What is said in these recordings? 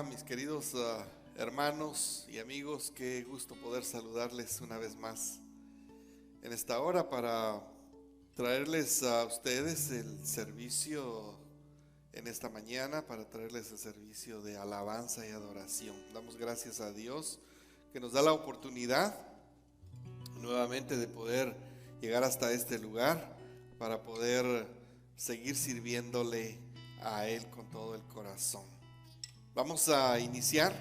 mis queridos hermanos y amigos, qué gusto poder saludarles una vez más en esta hora para traerles a ustedes el servicio en esta mañana, para traerles el servicio de alabanza y adoración. Damos gracias a Dios que nos da la oportunidad nuevamente de poder llegar hasta este lugar para poder seguir sirviéndole a Él con todo el corazón. Vamos a iniciar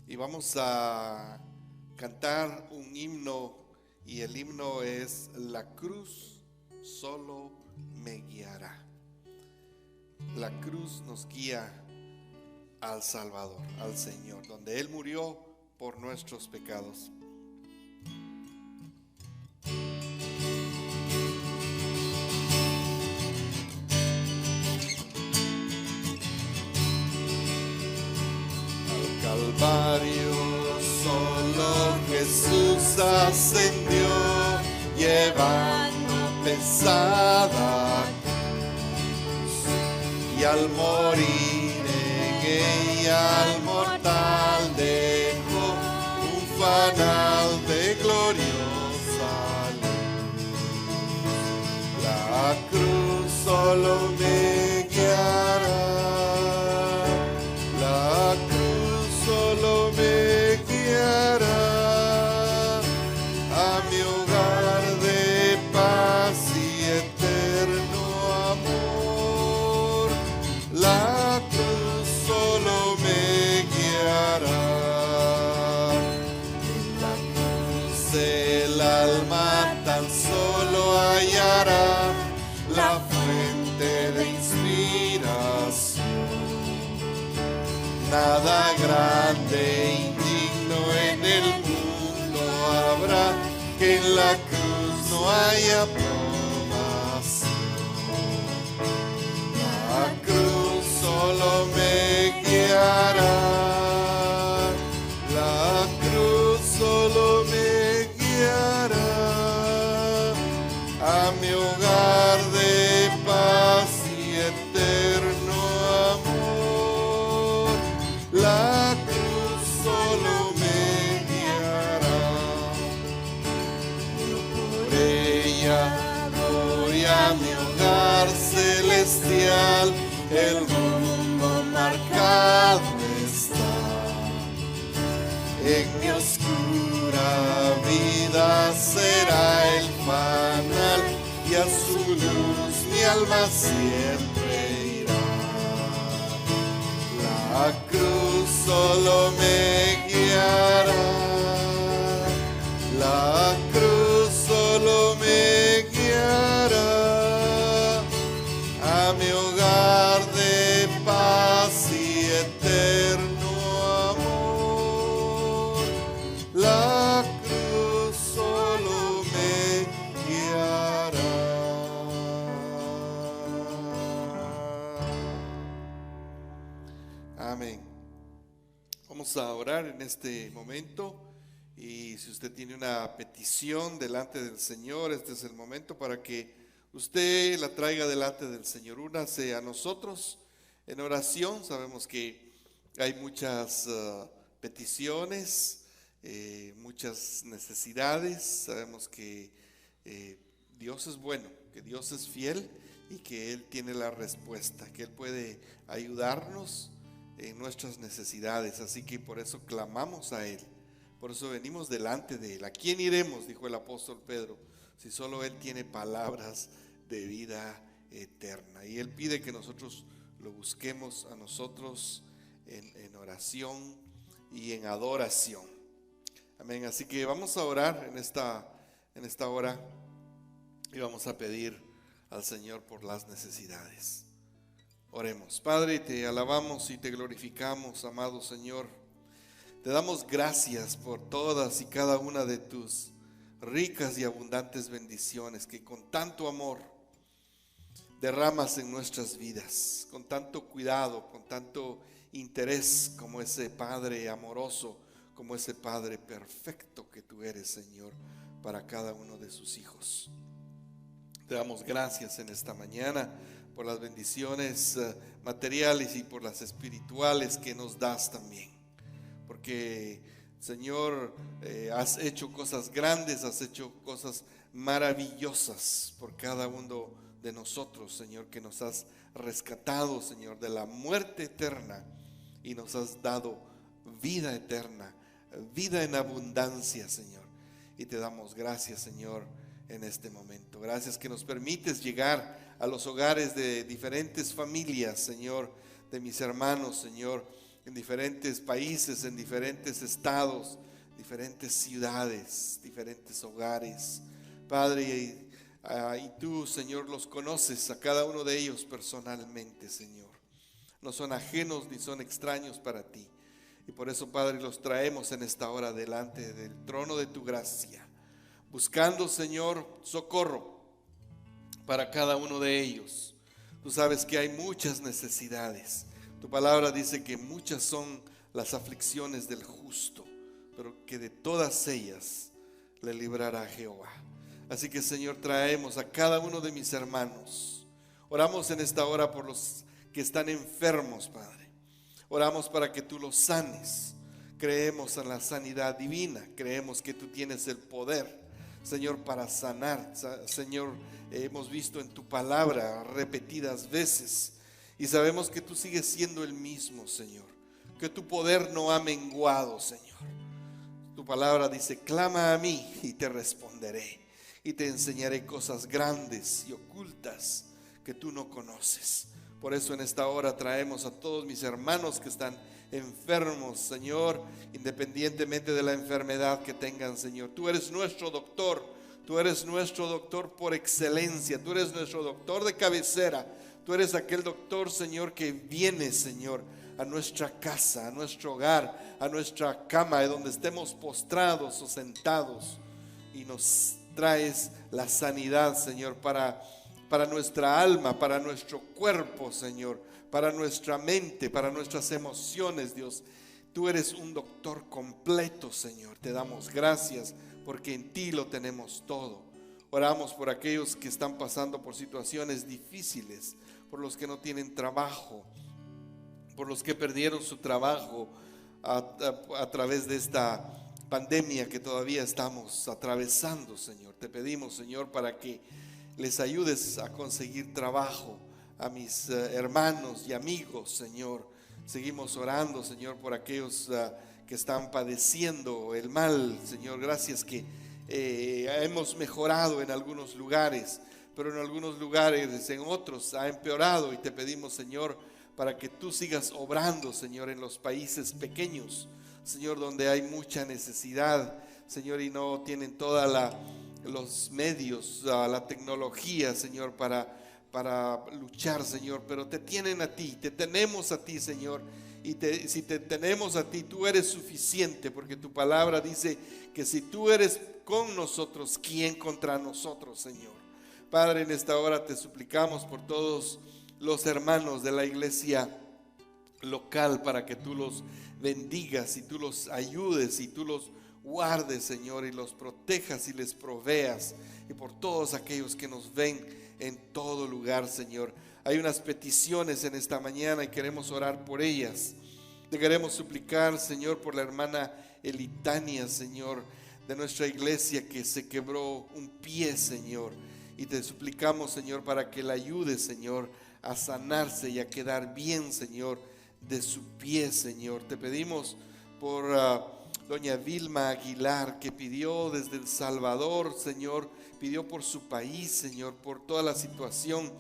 y vamos a cantar un himno, y el himno es La cruz solo me guiará. La cruz nos guía al Salvador, al Señor, donde Él murió por nuestros pecados. Calvario solo Jesús ascendió, llevando pesada cruz, y al morir en ella al mortal dejó un fanal de gloriosa luz. La cruz solo me guiará, la cruz solo me guiará a mi hogar de paz y eterno amor. La cruz solo me guiará. En la cruz el alma tan solo hallará la fuente de inspiración. Nada grande, indigno en el mundo habrá que en la cruz no haya aprobación. La cruz solo me guiará, la cruz solo me guiará a mi hogar de paz y eterno amor. La cruz solo me guiará. Yo por ella voy a mi hogar celestial, el rumbo marcado está. En mi oscura vida será el fanal, y a su luz mi alma siempre irá. La cruz solo me guiará, la cruz solo me guiará a mi hogar de paz y eterno amor. La cruz solo me guiará. Amén. Vamos a orar en este momento, y si usted tiene una petición delante del Señor, este es el momento para que usted la traiga delante del Señor. Únase a nosotros en oración. Sabemos que hay muchas peticiones, muchas necesidades. Sabemos que Dios es bueno, que Dios es fiel y que Él tiene la respuesta, que Él puede ayudarnos en nuestras necesidades. Así que por eso clamamos a Él, por eso venimos delante de Él. ¿A quién iremos?, dijo el apóstol Pedro, si solo Él tiene palabras de vida eterna. Y Él pide que nosotros lo busquemos a nosotros en oración y en adoración. Amén. Así que vamos a orar en esta hora, y vamos a pedir al Señor por las necesidades. Oremos. Padre, te alabamos y te glorificamos, amado Señor. Te damos gracias por todas y cada una de tus ricas y abundantes bendiciones que con tanto amor derramas en nuestras vidas, con tanto cuidado, con tanto interés, como ese Padre amoroso, como ese Padre perfecto que tú eres, Señor, para cada uno de sus hijos. Te damos gracias en esta mañana por las bendiciones materiales y por las espirituales que nos das también. Porque, Señor, has hecho cosas grandes, has hecho cosas maravillosas por cada uno de nosotros, Señor, que nos has rescatado, Señor, de la muerte eterna y nos has dado vida eterna, vida en abundancia, Señor. Y te damos gracias, Señor, en este momento. Gracias que nos permites llegar a los hogares de diferentes familias, Señor, de mis hermanos, Señor, en diferentes países, en diferentes estados, diferentes ciudades, diferentes hogares. Padre, y tú, Señor, los conoces a cada uno de ellos personalmente, Señor. No son ajenos ni son extraños para ti. Y por eso, Padre, los traemos en esta hora delante del trono de tu gracia, buscando, Señor, socorro para cada uno de ellos. Tú sabes que hay muchas necesidades. Tu palabra dice que muchas son las aflicciones del justo, pero que de todas ellas le librará Jehová. Así que, Señor, traemos a cada uno de mis hermanos. Oramos en esta hora por los que están enfermos, Padre. Oramos para que tú los sanes. Creemos en la sanidad divina. Creemos que tú tienes el poder, Señor, para sanar. Señor, hemos visto en tu palabra repetidas veces y sabemos que tú sigues siendo el mismo, Señor. Que tu poder no ha menguado, Señor. Tu palabra dice: clama a mí y te responderé, y te enseñaré cosas grandes y ocultas que tú no conoces. Por eso en esta hora traemos a todos mis hermanos que están enfermos, Señor, independientemente de la enfermedad que tengan, Señor. Tú eres nuestro doctor, tú eres nuestro doctor por excelencia, tú eres nuestro doctor de cabecera, tú eres aquel doctor, Señor, que viene, Señor, a nuestra casa, a nuestro hogar, a nuestra cama, donde estemos postrados o sentados, y nos traes la sanidad, Señor, para nuestra alma, para nuestro cuerpo, Señor, para nuestra mente, para nuestras emociones, Dios. Tú eres un doctor completo, Señor. Te damos gracias porque en ti lo tenemos todo. Oramos por aquellos que están pasando por situaciones difíciles, por los que no tienen trabajo, por los que perdieron su trabajo a través de esta pandemia que todavía estamos atravesando, Señor. Te pedimos, Señor, para que les ayudes a conseguir trabajo a mis hermanos y amigos, Señor. Seguimos orando, Señor, por aquellos que están padeciendo el mal, Señor. Gracias que hemos mejorado en algunos lugares, pero en algunos lugares, en otros, ha empeorado. Y te pedimos, Señor, para que tú sigas obrando, Señor, en los países pequeños, Señor, donde hay mucha necesidad, Señor, y no tienen toda los medios, la tecnología, Señor, para luchar, Señor, pero te tienen a ti, te tenemos a ti, Señor, y si te tenemos a ti, tú eres suficiente, porque tu palabra dice que si tú eres con nosotros, ¿quién contra nosotros, Señor? Padre, en esta hora te suplicamos por todos los hermanos de la iglesia local, para que tú los bendigas y tú los ayudes y tú los guardes, Señor, y los protejas y les proveas, y por todos aquellos que nos ven en todo lugar, Señor. Hay unas peticiones en esta mañana y queremos orar por ellas. Te queremos suplicar, Señor, por la hermana Elitania, Señor, de nuestra iglesia, que se quebró un pie, Señor, y te suplicamos, Señor, para que la ayudes, Señor, a sanarse y a quedar bien, Señor, de su pie, Señor. Te pedimos por doña Vilma Aguilar, que pidió desde El Salvador, Señor, pidió por su país, Señor, por toda la situación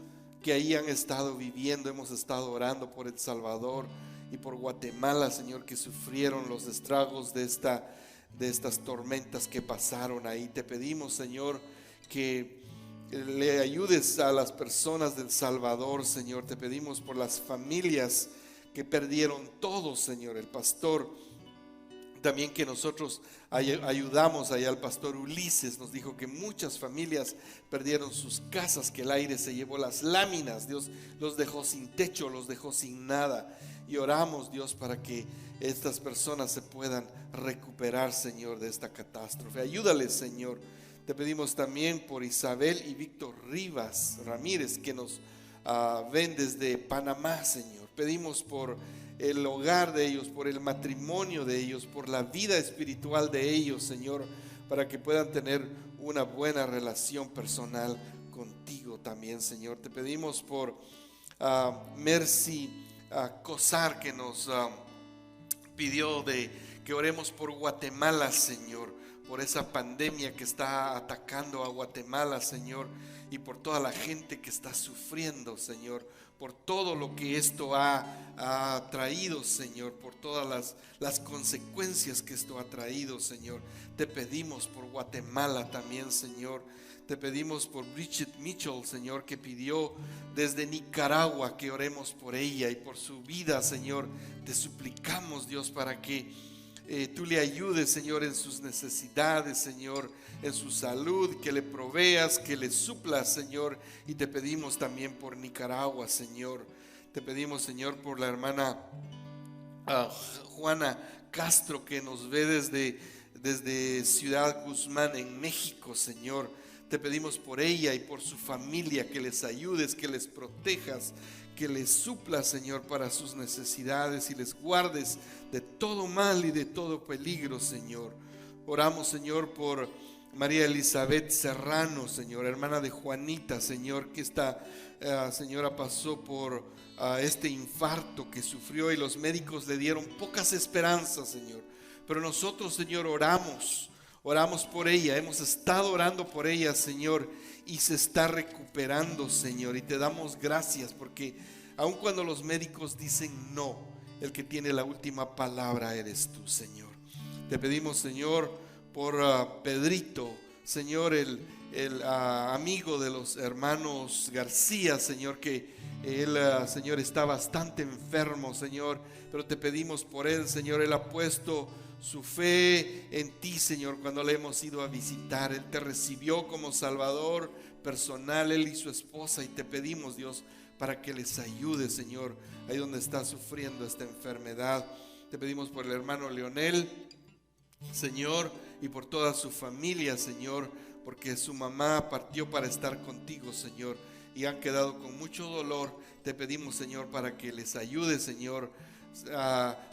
que ahí han estado viviendo. Hemos estado orando por El Salvador y por Guatemala, Señor, que sufrieron los estragos de estas tormentas que pasaron ahí. Te pedimos, Señor, que le ayudes a las personas del Salvador, Señor. Te pedimos por las familias que perdieron todo, Señor. El pastor también, que nosotros ayudamos allá al pastor Ulises, nos dijo que muchas familias perdieron sus casas, que el aire se llevó las láminas, Dios los dejó sin techo, los dejó sin nada. Y oramos, Dios, para que estas personas se puedan recuperar, Señor, de esta catástrofe. Ayúdales, Señor. Te pedimos también por Isabel y Víctor Rivas Ramírez, que nos ven desde Panamá, Señor. Pedimos por el hogar de ellos, por el matrimonio de ellos, por la vida espiritual de ellos, Señor, para que puedan tener una buena relación personal contigo también, Señor. Te pedimos por Mercy Cosar, que nos pidió de que oremos por Guatemala, Señor, por esa pandemia que está atacando a Guatemala, Señor, y por toda la gente que está sufriendo, Señor, por todo lo que esto ha traído, Señor, por todas las consecuencias que esto ha traído, Señor. Te pedimos por Guatemala también, Señor. Te pedimos por Bridget Mitchell, Señor, que pidió desde Nicaragua que oremos por ella y por su vida, Señor. Te suplicamos, Dios, para que tú le ayudes, Señor, en sus necesidades, Señor, en su salud, que le proveas, que le suplas, Señor. Y te pedimos también por Nicaragua, Señor. Te pedimos, Señor, por la hermana Juana Castro, que nos ve desde Ciudad Guzmán en México, Señor. Te pedimos por ella y por su familia, que les ayudes, que les protejas, que les suplas, Señor, para sus necesidades y les guardes de todo mal y de todo peligro, Señor. Oramos, Señor, por María Elizabeth Serrano, Señor, hermana de Juanita, Señor, que esta señora pasó por este infarto que sufrió y los médicos le dieron pocas esperanzas, Señor. Pero nosotros, Señor, oramos por ella, hemos estado orando por ella, Señor, y se está recuperando, Señor, y te damos gracias porque aun cuando los médicos dicen no, el que tiene la última palabra eres tú, Señor. Te pedimos, Señor, por Pedrito, Señor, el amigo de los hermanos García, Señor, que él, Señor, está bastante enfermo, Señor, pero te pedimos por él, Señor. Él ha puesto su fe en ti, Señor, cuando le hemos ido a visitar. Él te recibió como Salvador personal, él y su esposa, y te pedimos, Dios, para que les ayude, Señor, ahí donde está sufriendo esta enfermedad. Te pedimos por el hermano Leonel, Señor, y por toda su familia, Señor, porque su mamá partió para estar contigo, Señor, y han quedado con mucho dolor. Te pedimos, Señor, para que les ayude, Señor,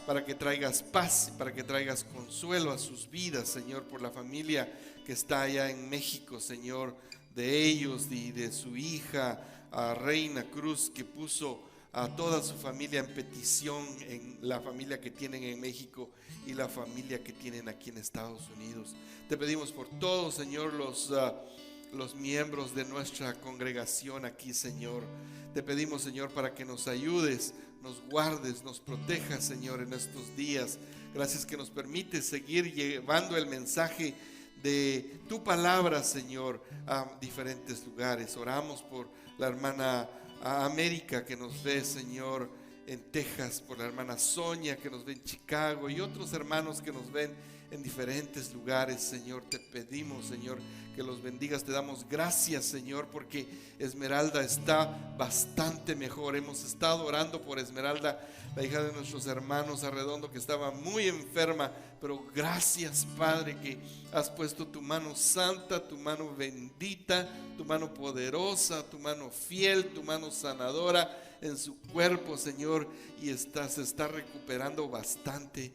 para que traigas paz, para que traigas consuelo a sus vidas, Señor, por la familia que está allá en México, Señor, de ellos y de su hija Reina Cruz, que puso a toda su familia en petición, en la familia que tienen en México y la familia que tienen aquí en Estados Unidos. Te pedimos por todos, Señor, los miembros de nuestra congregación aquí, Señor. Te pedimos, Señor, para que nos ayudes, nos guardes, nos protejas, Señor, en estos días. Gracias que nos permites seguir llevando el mensaje de tu palabra, Señor, a diferentes lugares. Oramos por la hermana América, que nos ve, Señor, en Texas, por la hermana Sonia, que nos ve en Chicago, y otros hermanos que nos ven en diferentes lugares, Señor. Te pedimos, Señor, que los bendigas. Te damos gracias, Señor, porque Esmeralda está bastante mejor. Hemos estado orando por Esmeralda, la hija de nuestros hermanos Arredondo, que estaba muy enferma, pero gracias, Padre, que has puesto tu mano santa, tu mano bendita, tu mano poderosa, tu mano fiel, tu mano sanadora en su cuerpo, Señor, y se está recuperando bastante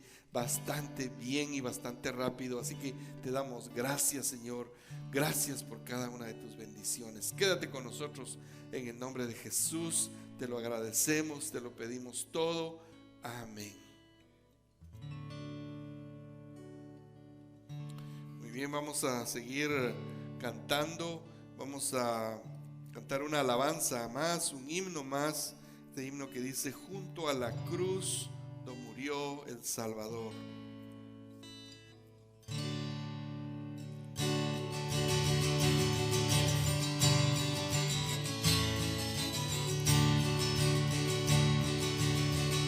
bien y bastante rápido. Así que te damos gracias, Señor. Gracias por cada una de tus bendiciones. Quédate con nosotros en el nombre de Jesús. Te lo agradecemos, te lo pedimos todo. Amén. Muy bien, vamos a seguir cantando. Vamos a cantar una alabanza más, un himno más. Este himno que dice: junto a la cruz murió el Salvador.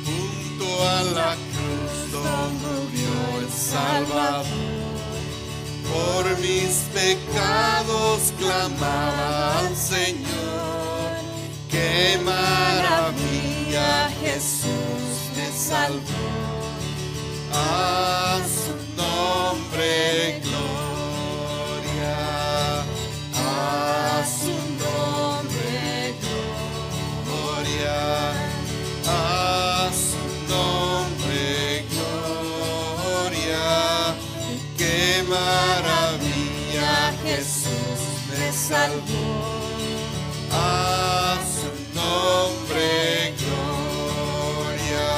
Junto a la cruz murió el Salvador, por mis pecados clamaba al Señor. Qué maravilla, Jesús me salvó, a su nombre gloria, a su nombre gloria. qué maravilla, Jesús me salvó. A su nombre gloria,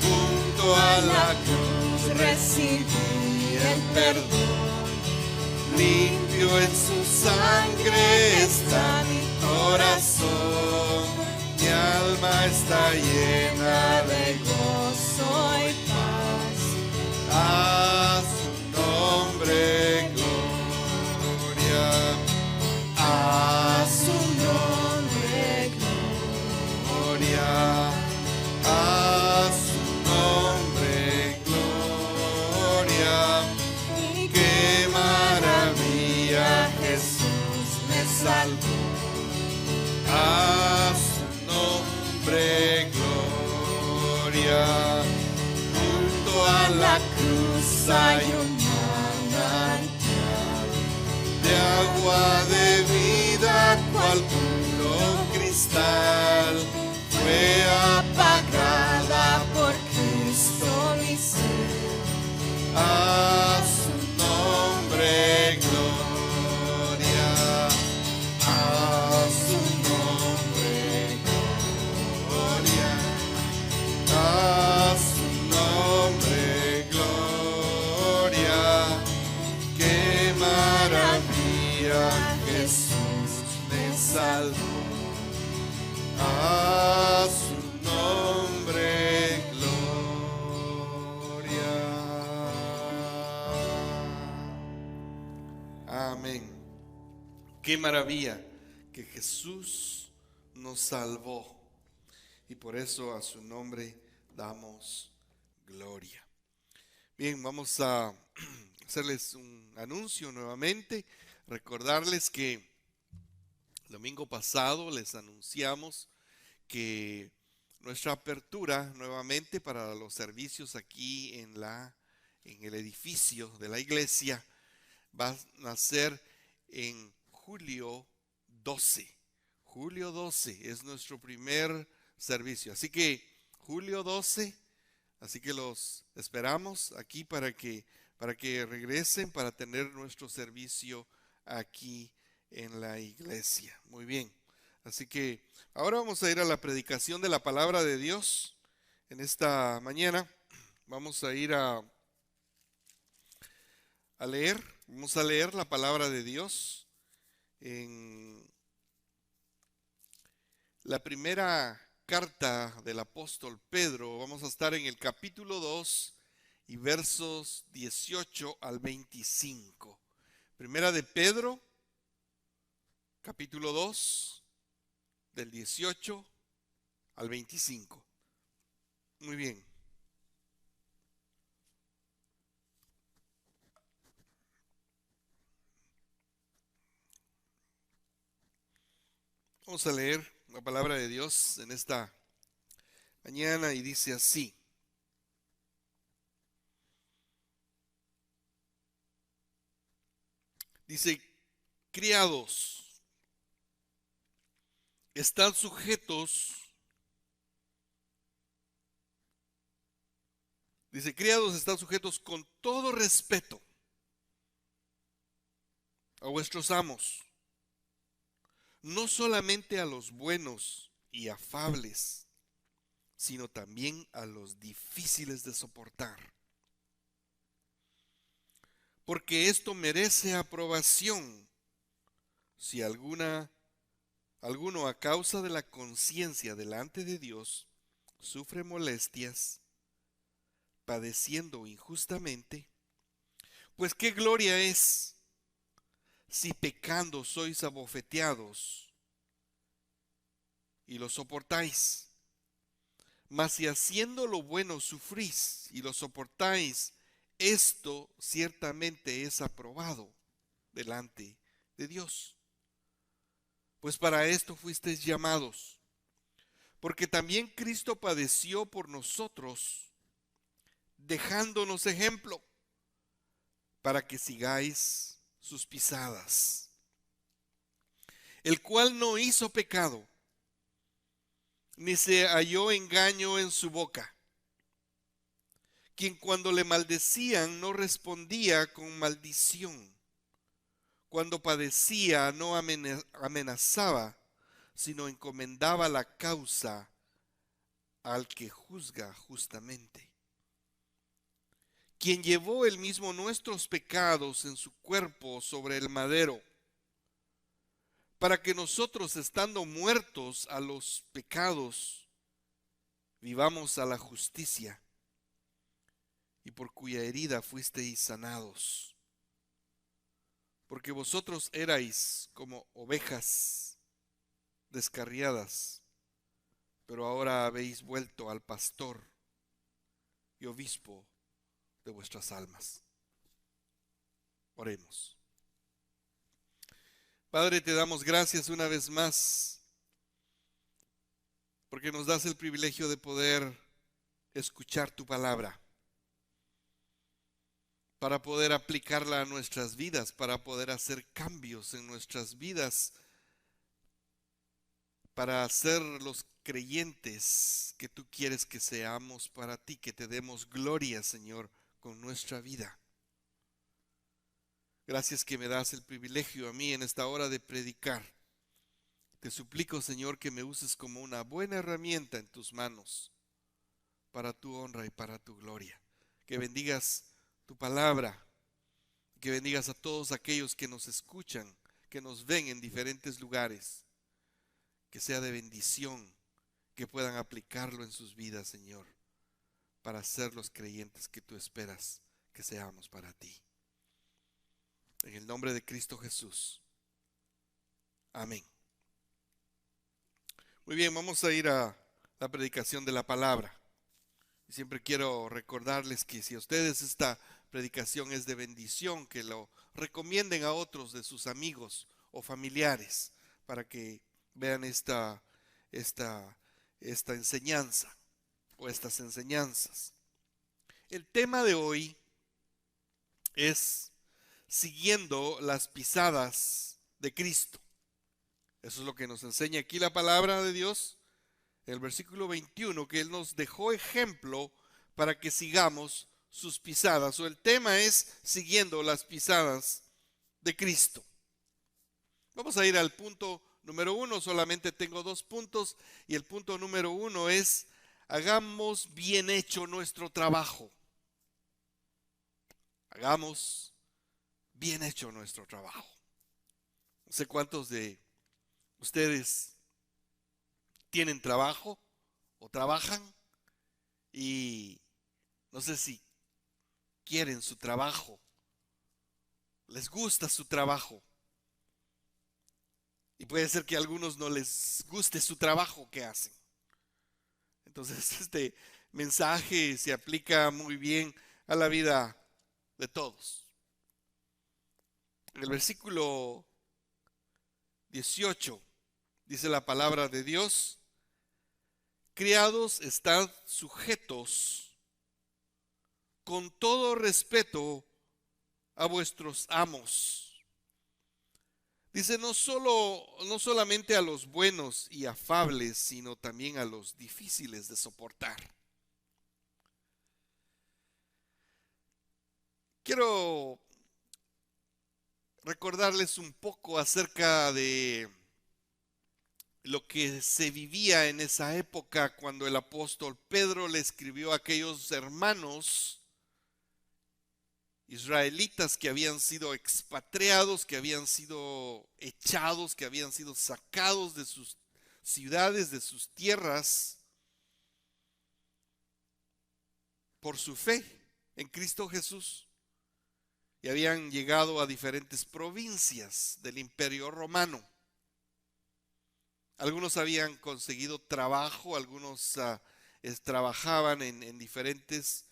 junto a la cruz recibí el perdón. Limpio en su sangre está mi corazón, mi alma está llena de gozo y paz. A su nombre gloria, a su nombre gloria, a su nombre gloria. Qué maravilla, Jesús me salvó. A su nombre gloria, junto a la cruz hay un manantial de agua de vida, cual puro cristal, fue apagada por Cristo mi ser. A su nombre gloria, a su nombre gloria, a su nombre gloria. Qué maravilla, Jesús me salvó. A su nombre gloria. Amén. Qué maravilla que Jesús nos salvó, y por eso a su nombre damos gloria. Bien, vamos a hacerles un anuncio nuevamente, recordarles que el domingo pasado les anunciamos que nuestra apertura nuevamente para los servicios aquí en el edificio de la iglesia va a ser en julio 12. Julio 12 es nuestro primer servicio. Así que julio 12, así que los esperamos aquí para que regresen para tener nuestro servicio aquí en la iglesia. Muy bien. Así que ahora vamos a ir a la predicación de la palabra de Dios en esta mañana. Vamos a ir a leer. Vamos a leer la palabra de Dios en la primera carta del apóstol Pedro. Vamos a estar en el capítulo 2 y versos 18 al 25. Primera de Pedro, capítulo 2, del 18 al 25. Muy bien. Vamos a leer la palabra de Dios en esta mañana y dice así. Dice: criados, están sujetos. Dice: criados, están sujetos con todo respeto a vuestros amos, no solamente a los buenos y afables, sino también a los difíciles de soportar. Porque esto merece aprobación si alguno a causa de la conciencia delante de Dios sufre molestias, padeciendo injustamente. Pues qué gloria es si pecando sois abofeteados y lo soportáis. Mas si haciendo lo bueno sufrís y lo soportáis, esto ciertamente es aprobado delante de Dios. Pues para esto fuisteis llamados, porque también Cristo padeció por nosotros, dejándonos ejemplo, para que sigáis sus pisadas. El cual no hizo pecado, ni se halló engaño en su boca, quien cuando le maldecían no respondía con maldición, cuando padecía no amenazaba, sino encomendaba la causa al que juzga justamente, quien llevó él mismo nuestros pecados en su cuerpo sobre el madero, para que nosotros, estando muertos a los pecados, vivamos a la justicia, y por cuya herida fuisteis sanados. Porque vosotros erais como ovejas descarriadas, pero ahora habéis vuelto al pastor y obispo de vuestras almas. Oremos. Padre, te damos gracias una vez más, porque nos das el privilegio de poder escuchar tu palabra, para poder aplicarla a nuestras vidas, para poder hacer cambios en nuestras vidas, para ser los creyentes que tú quieres que seamos para ti, que te demos gloria, Señor, con nuestra vida. Gracias que me das el privilegio a mí en esta hora de predicar. Te suplico, Señor, que me uses como una buena herramienta en tus manos, para tu honra y para tu gloria. Que bendigas tu palabra, que bendigas a todos aquellos que nos escuchan, que nos ven en diferentes lugares, que sea de bendición, que puedan aplicarlo en sus vidas, Señor, para ser los creyentes que tú esperas que seamos para ti. En el nombre de Cristo Jesús. Amén. Muy bien, vamos a ir a la predicación de la palabra. Y siempre quiero recordarles que si a ustedes esta predicación es de bendición, que lo recomienden a otros de sus amigos o familiares para que vean esta enseñanza o estas enseñanzas. El tema de hoy es siguiendo las pisadas de Cristo. Eso es lo que nos enseña aquí la palabra de Dios, en el versículo 21, que Él nos dejó ejemplo para que sigamos sus pisadas. O el tema es siguiendo las pisadas de Cristo. Vamos a ir al punto número 1, solamente tengo 2 puntos, y el punto número 1 es: hagamos bien hecho nuestro trabajo. Hagamos bien hecho nuestro trabajo. No sé cuántos de ustedes tienen trabajo o trabajan, y no sé si quieren su trabajo, les gusta su trabajo, y puede ser que a algunos no les guste su trabajo que hacen. Entonces este mensaje se aplica muy bien a la vida de todos. En el versículo 18 dice la palabra de Dios: criados, estad sujetos con todo respeto a vuestros amos. Dice, no solamente a los buenos y afables, sino también a los difíciles de soportar. Quiero recordarles un poco acerca de lo que se vivía en esa época cuando el apóstol Pedro le escribió a aquellos hermanos israelitas que habían sido expatriados, que habían sido echados, que habían sido sacados de sus ciudades, de sus tierras, por su fe en Cristo Jesús, y habían llegado a diferentes provincias del Imperio Romano. Algunos habían conseguido trabajo, algunos trabajaban en diferentes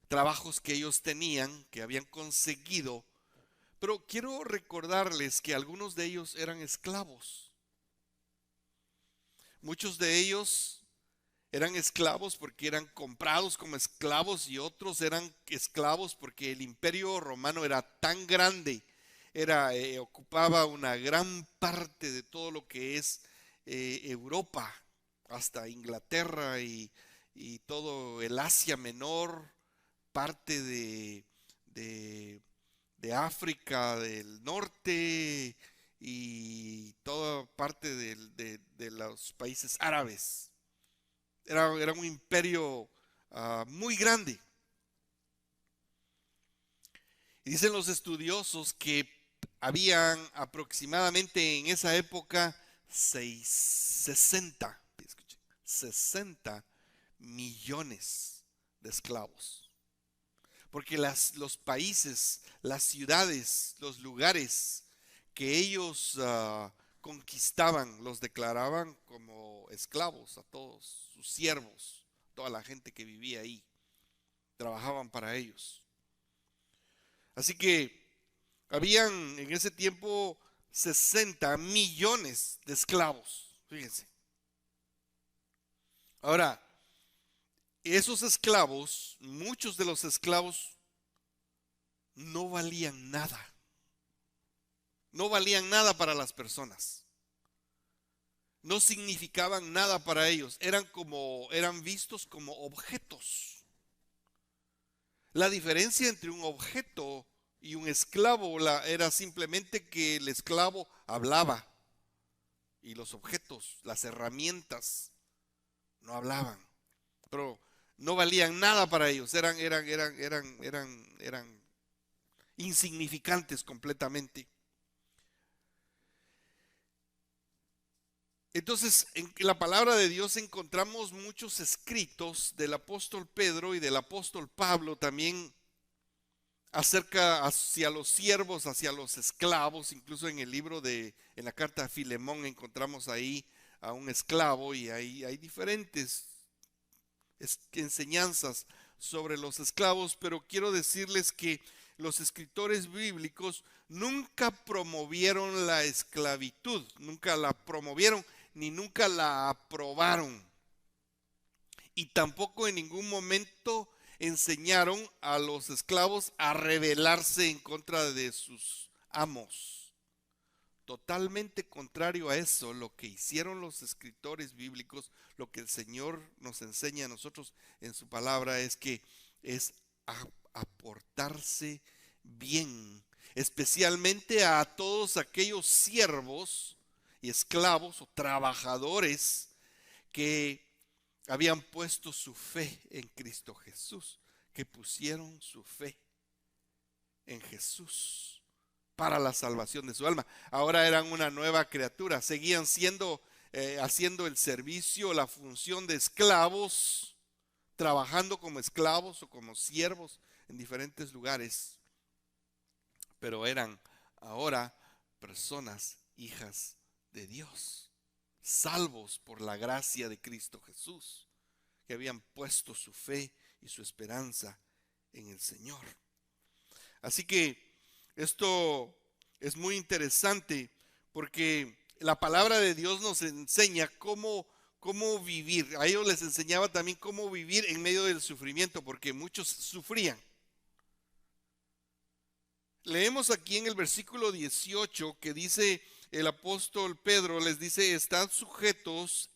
trabajos que ellos tenían, que habían conseguido. Pero quiero recordarles que algunos de ellos eran esclavos. Muchos de ellos eran esclavos porque eran comprados como esclavos, y otros eran esclavos porque el Imperio Romano era tan grande, ocupaba una gran parte de todo lo que es Europa, hasta Inglaterra y y todo el Asia Menor, parte de África del Norte y toda parte de los países árabes. Era un imperio muy grande. Y dicen los estudiosos que habían aproximadamente en esa época 60 millones de esclavos. Porque los países, las ciudades, los lugares que ellos conquistaban, los declaraban como esclavos a todos sus siervos, toda la gente que vivía ahí, trabajaban para ellos. Así que habían en ese tiempo 60 millones de esclavos, fíjense. Ahora, esos esclavos, muchos de los esclavos no valían nada. No valían nada para las personas. No significaban nada para ellos. Eran vistos como objetos. La diferencia entre un objeto y un esclavo era simplemente que el esclavo hablaba y los objetos, las herramientas, no hablaban. Pero no valían nada para ellos. Eran insignificantes completamente. Entonces, en la palabra de Dios encontramos muchos escritos del apóstol Pedro y del apóstol Pablo también acerca hacia los siervos, hacia los esclavos. Incluso en el libro en la carta a Filemón encontramos ahí a un esclavo y hay diferentes enseñanzas sobre los esclavos, pero quiero decirles que los escritores bíblicos nunca promovieron la esclavitud, nunca la promovieron ni nunca la aprobaron. Y tampoco en ningún momento enseñaron a los esclavos a rebelarse en contra de sus amos. Totalmente contrario a eso, lo que hicieron los escritores bíblicos, lo que el Señor nos enseña a nosotros en su palabra es que es aportarse bien, especialmente a todos aquellos siervos y esclavos o trabajadores que habían puesto su fe en Cristo Jesús, que pusieron su fe en Jesús para la salvación de su alma. Ahora eran una nueva criatura, seguían haciendo el servicio, la función de esclavos, trabajando como esclavos o como siervos en diferentes lugares, pero eran ahora personas hijas de Dios, salvos por la gracia de Cristo Jesús, que habían puesto su fe y su esperanza en el Señor. Así que esto es muy interesante porque la palabra de Dios nos enseña cómo vivir. A ellos les enseñaba también cómo vivir en medio del sufrimiento, porque muchos sufrían. Leemos aquí en el versículo 18 que dice el apóstol Pedro, les dice: estad sujetos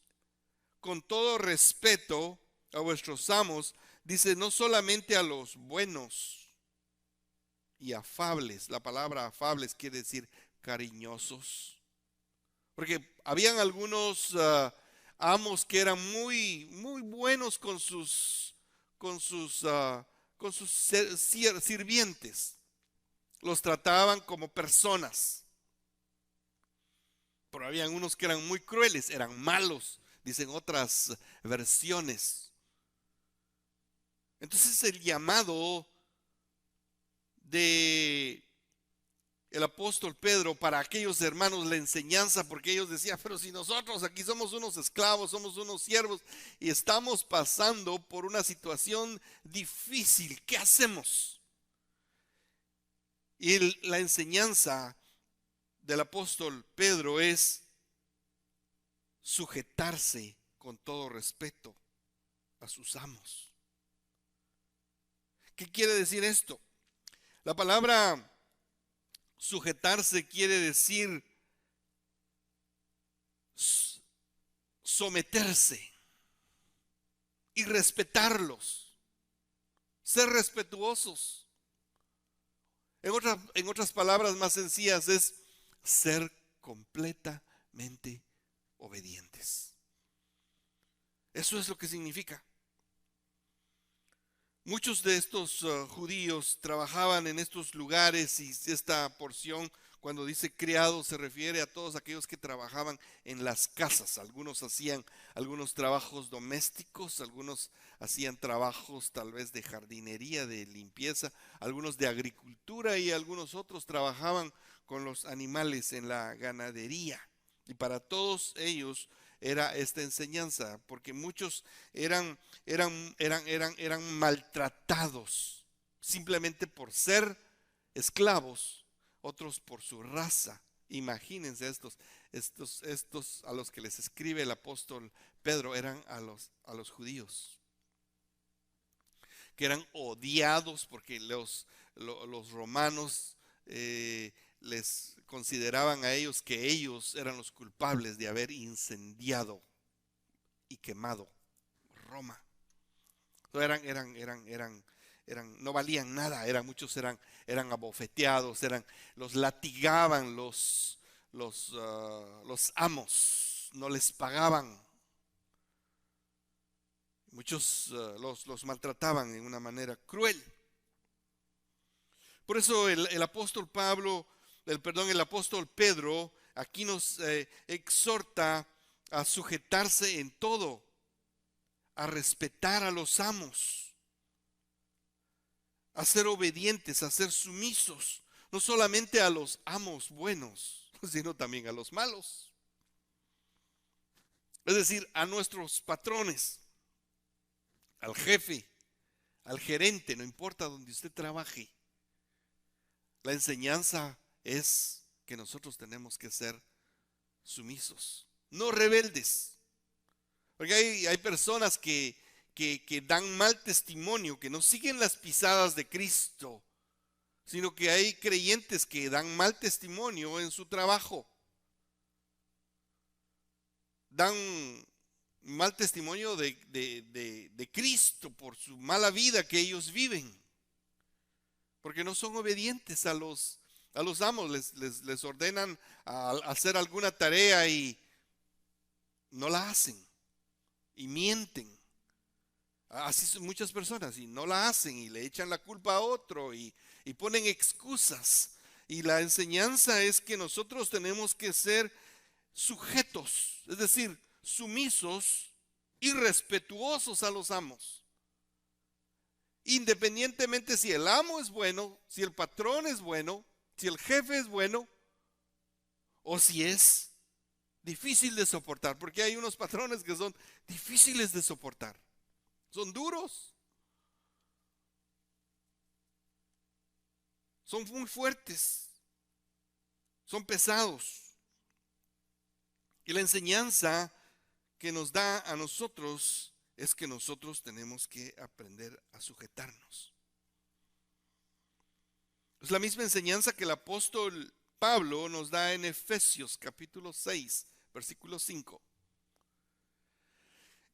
con todo respeto a vuestros amos, dice, no solamente a los buenos y afables. La palabra afables quiere decir cariñosos, porque habían algunos amos que eran muy buenos con sus sirvientes. Los trataban como personas. Pero habían unos que eran muy crueles, eran malos, dicen otras versiones. Entonces el llamado de el apóstol Pedro para aquellos hermanos, la enseñanza, porque ellos decían: pero si nosotros aquí somos unos esclavos, somos unos siervos y estamos pasando por una situación difícil, ¿qué hacemos? Y la enseñanza del apóstol Pedro es sujetarse con todo respeto a sus amos. ¿Qué quiere decir esto? La palabra sujetarse quiere decir someterse y respetarlos, ser respetuosos. En otras palabras más sencillas es ser completamente obedientes. Eso es lo que significa. Muchos de estos judíos trabajaban en estos lugares, y esta porción, cuando dice criados, se refiere a todos aquellos que trabajaban en las casas. Algunos hacían algunos trabajos domésticos, algunos hacían trabajos tal vez de jardinería, de limpieza, algunos de agricultura, y algunos otros trabajaban con los animales en la ganadería. Y para todos ellos era esta enseñanza, porque muchos eran maltratados simplemente por ser esclavos, otros por su raza. Imagínense estos a los que les escribe el apóstol Pedro, eran a los judíos, que eran odiados porque los romanos les consideraban a ellos que ellos eran los culpables de haber incendiado y quemado Roma. No valían nada, muchos eran abofeteados, los latigaban los amos, no les pagaban. Muchos los maltrataban de una manera cruel. Por eso el apóstol Pedro aquí nos exhorta a sujetarse en todo, a respetar a los amos, a ser obedientes, a ser sumisos, no solamente a los amos buenos, sino también a los malos. Es decir, a nuestros patrones, al jefe, al gerente, no importa donde usted trabaje. La enseñanza es que nosotros tenemos que ser sumisos, no rebeldes. Porque hay personas que dan mal testimonio, que no siguen las pisadas de Cristo, sino que hay creyentes que dan mal testimonio en su trabajo. Dan mal testimonio de Cristo por su mala vida que ellos viven, porque no son obedientes a los amos. Les ordenan a hacer alguna tarea y no la hacen, y mienten. Así son muchas personas, y no la hacen y le echan la culpa a otro y ponen excusas. Y la enseñanza es que nosotros tenemos que ser sujetos, es decir, sumisos y respetuosos a los amos. Independientemente si el amo es bueno, si el patrón es bueno, si el jefe es bueno, o si es difícil de soportar, porque hay unos patrones que son difíciles de soportar, son duros, son muy fuertes, son pesados. Y la enseñanza que nos da a nosotros es que nosotros tenemos que aprender a sujetarnos. Es la misma enseñanza que el apóstol Pablo nos da en Efesios capítulo 6, versículo 5.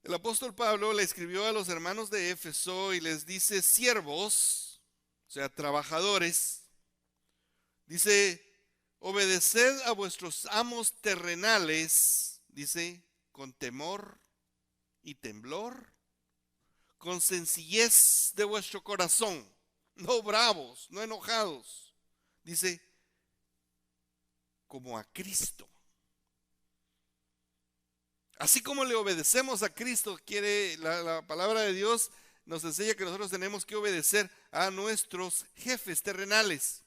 El apóstol Pablo le escribió a los hermanos de Éfeso y les dice: siervos, o sea, trabajadores, dice: obedeced a vuestros amos terrenales, dice, con temor y temblor, con sencillez de vuestro corazón, no bravos, no enojados, dice, como a Cristo. Así como le obedecemos a Cristo, la palabra de Dios nos enseña que nosotros tenemos que obedecer a nuestros jefes terrenales.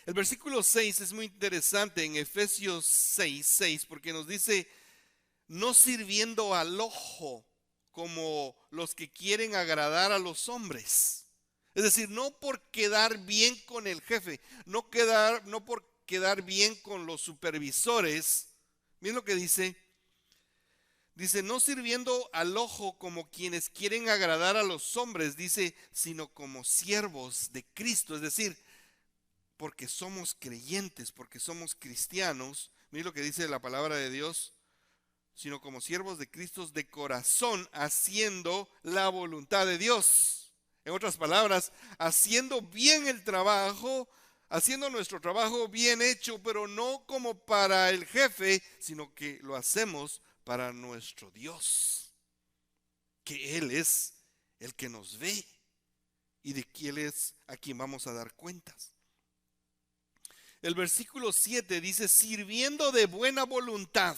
El versículo 6 es muy interesante en Efesios 6, porque nos dice: no sirviendo al ojo como los que quieren agradar a los hombres. Es decir, no por quedar bien con el jefe, no por quedar bien con los supervisores. Miren lo que dice. Dice: no sirviendo al ojo como quienes quieren agradar a los hombres, dice, sino como siervos de Cristo. Es decir, porque somos creyentes, porque somos cristianos. Miren lo que dice la palabra de Dios: sino como siervos de Cristo de corazón, haciendo la voluntad de Dios. En otras palabras, haciendo bien el trabajo, haciendo nuestro trabajo bien hecho, pero no como para el jefe, sino que lo hacemos para nuestro Dios, que Él es el que nos ve y de quién es a quien vamos a dar cuentas. El versículo 7 dice, sirviendo de buena voluntad.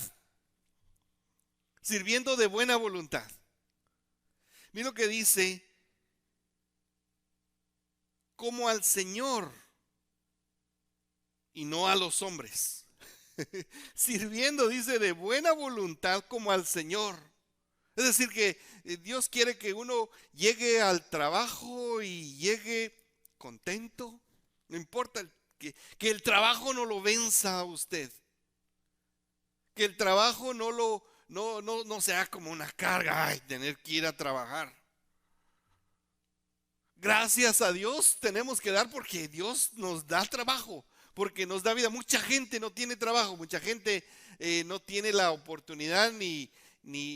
Sirviendo de buena voluntad. Mira lo que dice, como al Señor y no a los hombres. Sirviendo, dice, de buena voluntad como al Señor. Es decir, que Dios quiere que uno llegue al trabajo y llegue contento. No importa que el trabajo no lo venza a usted. Que el trabajo no sea como una carga, ay, tener que ir a trabajar. Gracias a Dios tenemos que dar porque Dios nos da trabajo, porque nos da vida. Mucha gente no tiene trabajo, mucha gente no tiene la oportunidad ni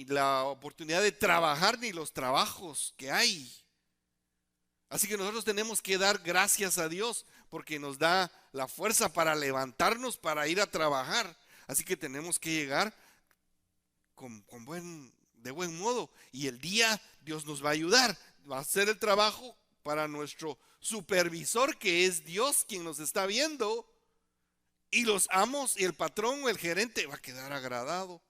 la oportunidad de trabajar ni los trabajos que hay. Así que nosotros tenemos que dar gracias a Dios porque nos da la fuerza para levantarnos, para ir a trabajar. Así que tenemos que llegar de buen modo. Y el día Dios nos va a ayudar. Va a hacer el trabajo para nuestro supervisor, que es Dios quien nos está viendo. Y los amos y el patrón o el gerente va a quedar agradado.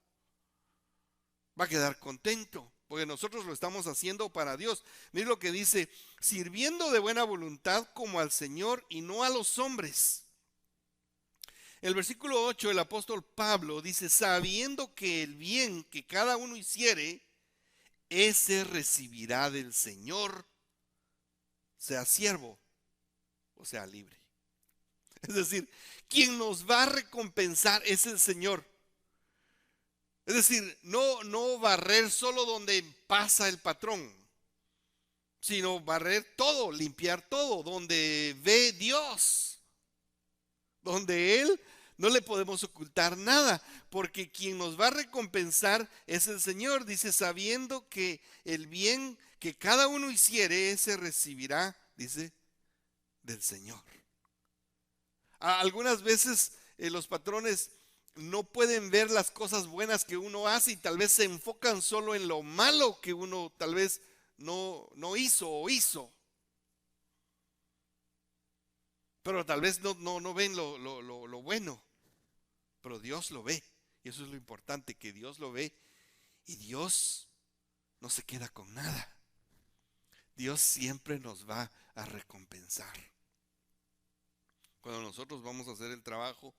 Va a quedar contento. Porque nosotros lo estamos haciendo para Dios. Mire lo que dice, sirviendo de buena voluntad como al Señor y no a los hombres. El versículo 8, el apóstol Pablo dice, sabiendo que el bien que cada uno hiciere, ese recibirá del Señor, sea siervo o sea libre. Es decir, quien nos va a recompensar es el Señor. Es decir, no barrer solo donde pasa el patrón, sino barrer todo, limpiar todo, donde ve Dios, donde Él no le podemos ocultar nada, porque quien nos va a recompensar es el Señor. Dice, sabiendo que el bien que cada uno hiciere, ese recibirá, dice, del Señor. Algunas veces los patrones no pueden ver las cosas buenas que uno hace y tal vez se enfocan solo en lo malo que uno tal vez no hizo o hizo. Pero tal vez no ven lo bueno. Pero Dios lo ve. Y eso es lo importante, que Dios lo ve. Y Dios no se queda con nada. Dios siempre nos va a recompensar. Cuando nosotros vamos a hacer el trabajo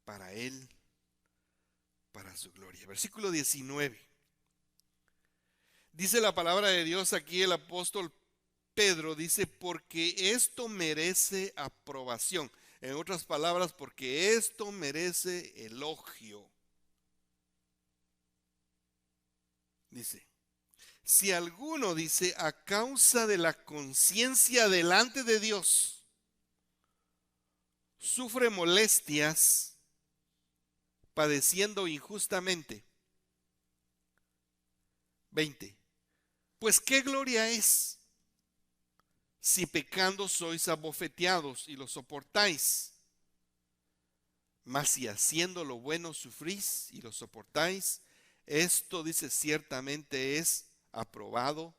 para Él, para su gloria. Versículo 19. Dice la palabra de Dios aquí, el apóstol Pedro dice, porque esto merece aprobación. En otras palabras, porque esto merece elogio. Dice, si alguno dice, a causa de la conciencia delante de Dios, sufre molestias, padeciendo injustamente. 20. Pues qué gloria es si pecando sois abofeteados y lo soportáis. Mas si haciendo lo bueno sufrís y lo soportáis, esto, dice, ciertamente es aprobado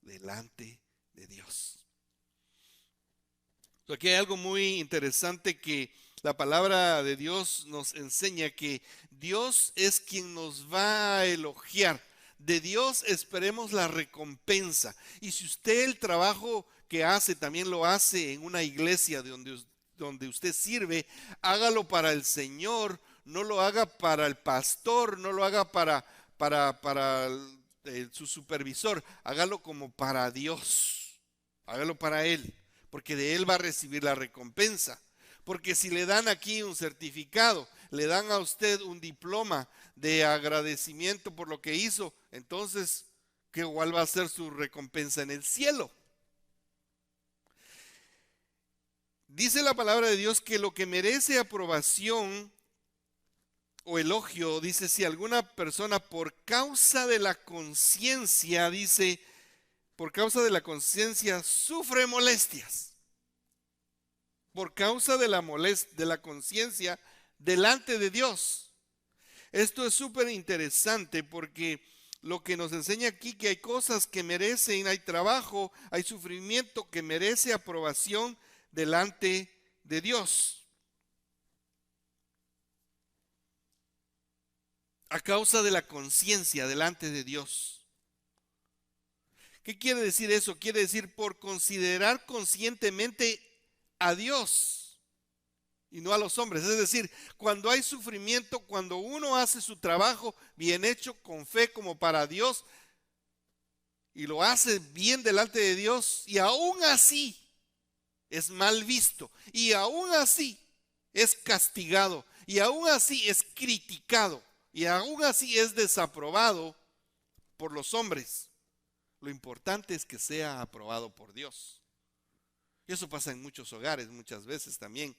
delante de Dios. Aquí hay algo muy interesante que la palabra de Dios nos enseña, que Dios es quien nos va a elogiar. De Dios esperemos la recompensa. Y si usted el trabajo que hace también lo hace en una iglesia donde usted sirve, hágalo para el Señor, no lo haga para el pastor, no lo haga para su supervisor, hágalo como para Dios, hágalo para Él, porque de Él va a recibir la recompensa. Porque si le dan aquí un certificado, le dan a usted un diploma de agradecimiento por lo que hizo, entonces, ¿cuál va a ser su recompensa en el cielo? Dice la palabra de Dios que lo que merece aprobación o elogio, dice, si alguna persona por causa de la conciencia, dice, por causa de la conciencia sufre molestias. Por causa de la conciencia delante de Dios. Esto es súper interesante porque lo que nos enseña aquí que hay cosas que merecen, hay trabajo, hay sufrimiento que merece aprobación delante de Dios. A causa de la conciencia delante de Dios. ¿Qué quiere decir eso? Quiere decir por considerar conscientemente a Dios y no a los hombres. Es decir, cuando hay sufrimiento, cuando uno hace su trabajo bien hecho, con fe como para Dios, y lo hace bien delante de Dios, y aún así es mal visto, y aún así es castigado, y aún así es criticado, y aún así es desaprobado por los hombres. Lo importante es que sea aprobado por Dios. Y eso pasa en muchos hogares muchas veces también.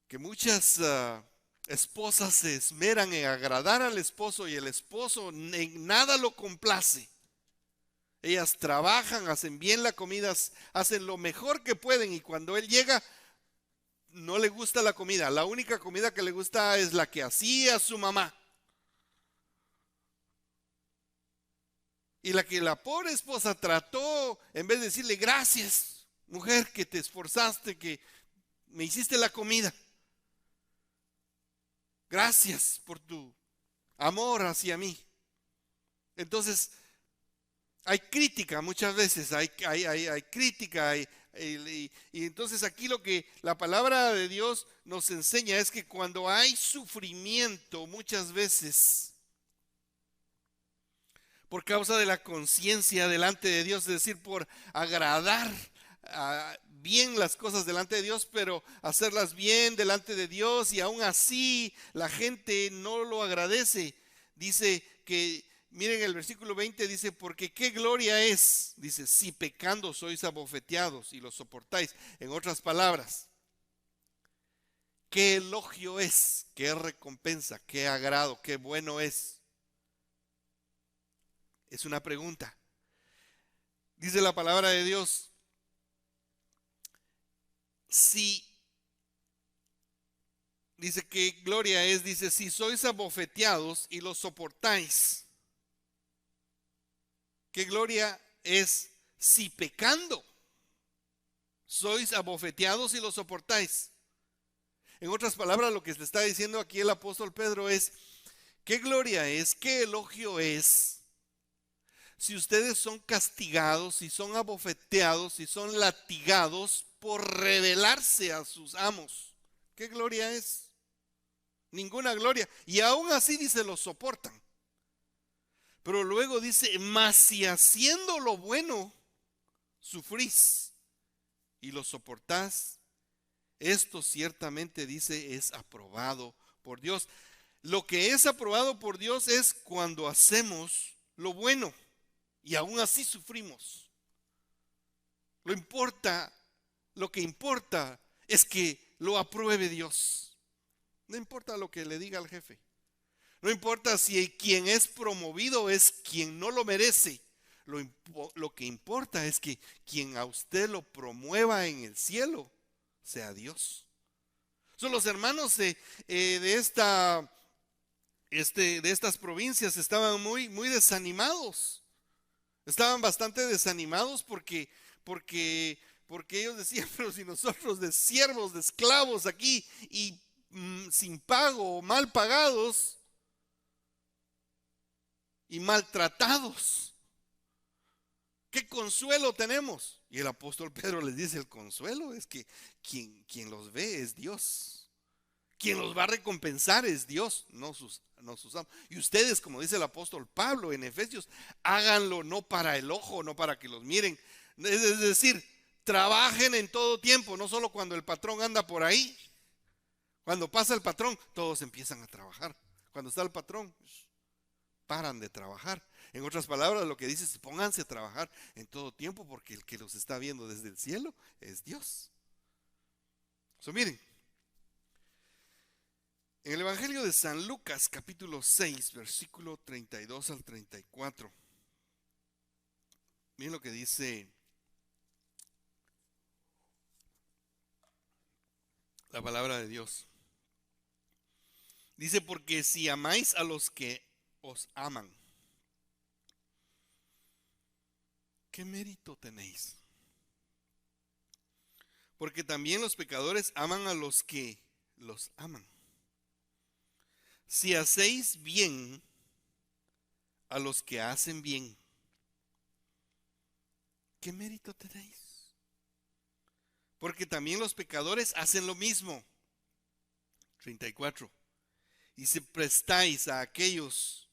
Que muchas esposas se esmeran en agradar al esposo y el esposo en nada lo complace. Ellas trabajan, hacen bien la comida, hacen lo mejor que pueden y cuando él llega no le gusta la comida. La única comida que le gusta es la que hacía su mamá. Y la que la pobre esposa trató, en vez de decirle gracias, mujer, que te esforzaste, que me hiciste la comida. Gracias por tu amor hacia mí. Entonces, hay crítica muchas veces, hay crítica. Y entonces aquí lo que la palabra de Dios nos enseña es que cuando hay sufrimiento muchas veces, por causa de la conciencia delante de Dios, es decir, por agradar bien las cosas delante de Dios, pero hacerlas bien delante de Dios y aún así la gente no lo agradece. Dice que, miren el versículo 20, dice, porque qué gloria es, dice, si pecando sois abofeteados y lo soportáis. En otras palabras, qué elogio es, qué recompensa, qué agrado, qué bueno es. Es una pregunta. Dice la palabra de Dios, si, dice que gloria es, dice, si sois abofeteados y lo soportáis. ¿Qué gloria es si pecando sois abofeteados y lo soportáis? En otras palabras, lo que le está diciendo aquí el apóstol Pedro es, ¿qué gloria es, qué elogio es si ustedes son castigados, si son abofeteados, si son latigados por rebelarse a sus amos? ¿Qué gloria es? Ninguna gloria. Y aún así dice, lo soportan. Pero luego dice, mas si haciendo lo bueno sufrís y lo soportás, esto ciertamente dice es aprobado por Dios. Lo que es aprobado por Dios es cuando hacemos lo bueno y aún así sufrimos. Lo que importa es que lo apruebe Dios. No importa lo que le diga al jefe. No importa si quien es promovido es quien no lo merece. Lo que importa es que quien a usted lo promueva en el cielo sea Dios. Son los hermanos de estas provincias estaban muy desanimados. Estaban bastante desanimados porque ellos decían, pero si nosotros de siervos, de esclavos aquí y sin pago o mal pagados y maltratados, ¿qué consuelo tenemos? Y el apóstol Pedro les dice, el consuelo es que quien los ve es Dios. Quien los va a recompensar es Dios, no sus amos. Y ustedes, como dice el apóstol Pablo en Efesios, háganlo no para el ojo, no para que los miren. Es decir, trabajen en todo tiempo, no solo cuando el patrón anda por ahí. Cuando pasa el patrón, todos empiezan a trabajar. Cuando está el patrón, paran de trabajar. En otras palabras, lo que dice es, pónganse a trabajar en todo tiempo porque el que los está viendo desde el cielo es Dios. Miren, En el Evangelio de San Lucas, capítulo 6, versículo 32 al 34. Miren lo que dice la palabra de Dios. Dice, porque si amáis a los que os aman, ¿qué mérito tenéis? Porque también los pecadores aman a los que los aman. Si hacéis bien a los que hacen bien, ¿qué mérito tenéis? Porque también los pecadores hacen lo mismo. 34. Y si prestáis a aquellos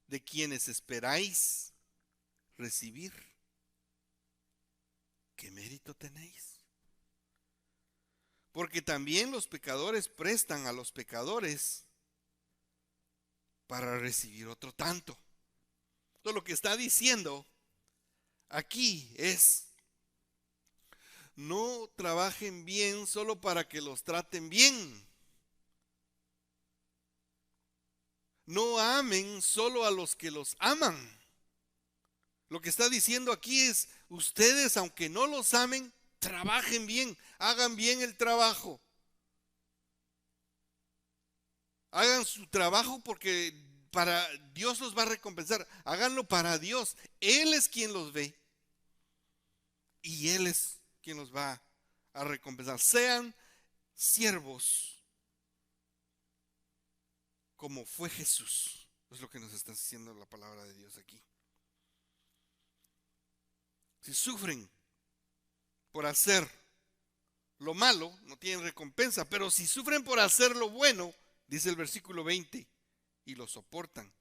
de quienes esperáis recibir, ¿qué mérito tenéis? Porque también los pecadores prestan a los pecadores para recibir otro tanto. Entonces lo que está diciendo aquí es: no trabajen bien solo para que los traten bien. No amen solo a los que los aman. Lo que está diciendo aquí es: ustedes, aunque no los amen, trabajen bien, hagan bien el trabajo. Hagan su trabajo porque para Dios los va a recompensar. Háganlo para Dios. Él es quien los ve. Y Él es quien los va a recompensar. Sean siervos como fue Jesús. Es lo que nos está diciendo la palabra de Dios aquí. Si sufren por hacer lo malo, no tienen recompensa. Pero si sufren por hacer lo bueno, dice el versículo 20, y lo soportan,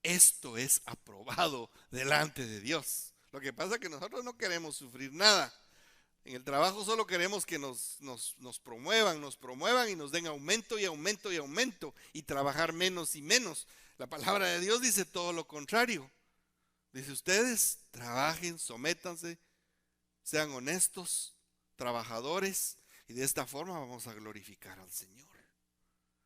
esto es aprobado delante de Dios. Lo que pasa es que nosotros no queremos sufrir nada. En el trabajo solo queremos que nos promuevan y nos den aumento y aumento y aumento, y trabajar menos y menos. La palabra de Dios dice todo lo contrario. Dice: ustedes trabajen, sométanse, sean honestos, trabajadores, y de esta forma vamos a glorificar al Señor.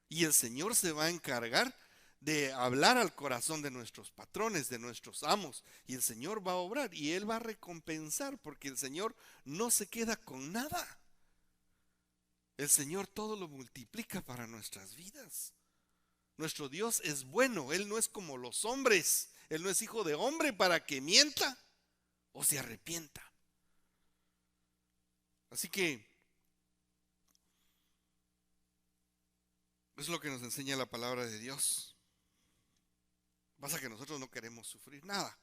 Y el Señor se va a encargar de hablar al corazón de nuestros patrones, de nuestros amos, y el Señor va a obrar y Él va a recompensar, porque el Señor no se queda con nada. El Señor todo lo multiplica para nuestras vidas. Nuestro Dios es bueno. Él no es como los hombres. Él no es hijo de hombre para que mienta o se arrepienta. Así que es lo que nos enseña la palabra de Dios. Pasa que nosotros no queremos sufrir nada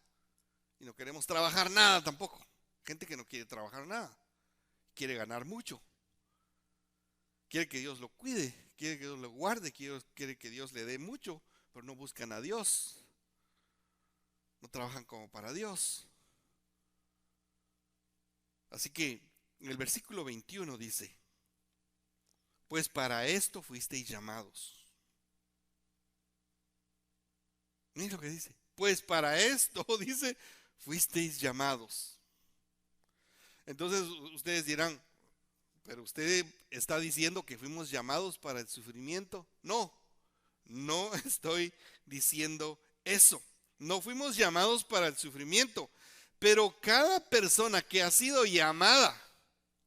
y no queremos trabajar nada tampoco. Gente que no quiere trabajar nada, quiere ganar mucho, quiere que Dios lo cuide, quiere que Dios lo guarde, quiere que Dios le dé mucho, pero no buscan a Dios, no trabajan como para Dios. Así que en el versículo 21 dice: pues para esto fuisteis llamados. Miren lo que dice: pues para esto, dice, fuisteis llamados. Entonces ustedes dirán: pero usted está diciendo que fuimos llamados para el sufrimiento. No, no estoy diciendo eso. No fuimos llamados para el sufrimiento. Pero cada persona que ha sido llamada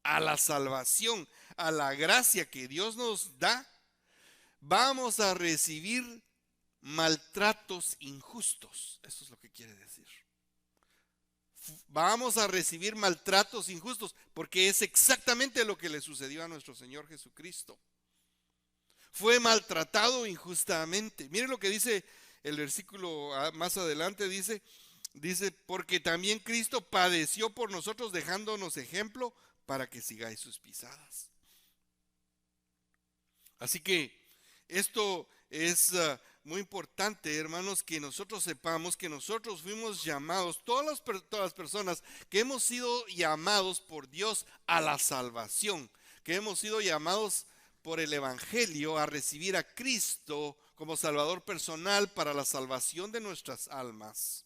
a la salvación, a la gracia que Dios nos da, vamos a recibir maltratos injustos. Eso es lo que quiere decir. Vamos a recibir maltratos injustos, porque es exactamente lo que le sucedió a nuestro Señor Jesucristo. Fue maltratado injustamente. Miren lo que dice el versículo más adelante, dice, porque también Cristo padeció por nosotros, dejándonos ejemplo para que sigáis sus pisadas. Así que esto es muy importante, hermanos, que nosotros sepamos que nosotros fuimos llamados, todas las personas que hemos sido llamados por Dios a la salvación, que hemos sido llamados por el Evangelio a recibir a Cristo como Salvador personal para la salvación de nuestras almas.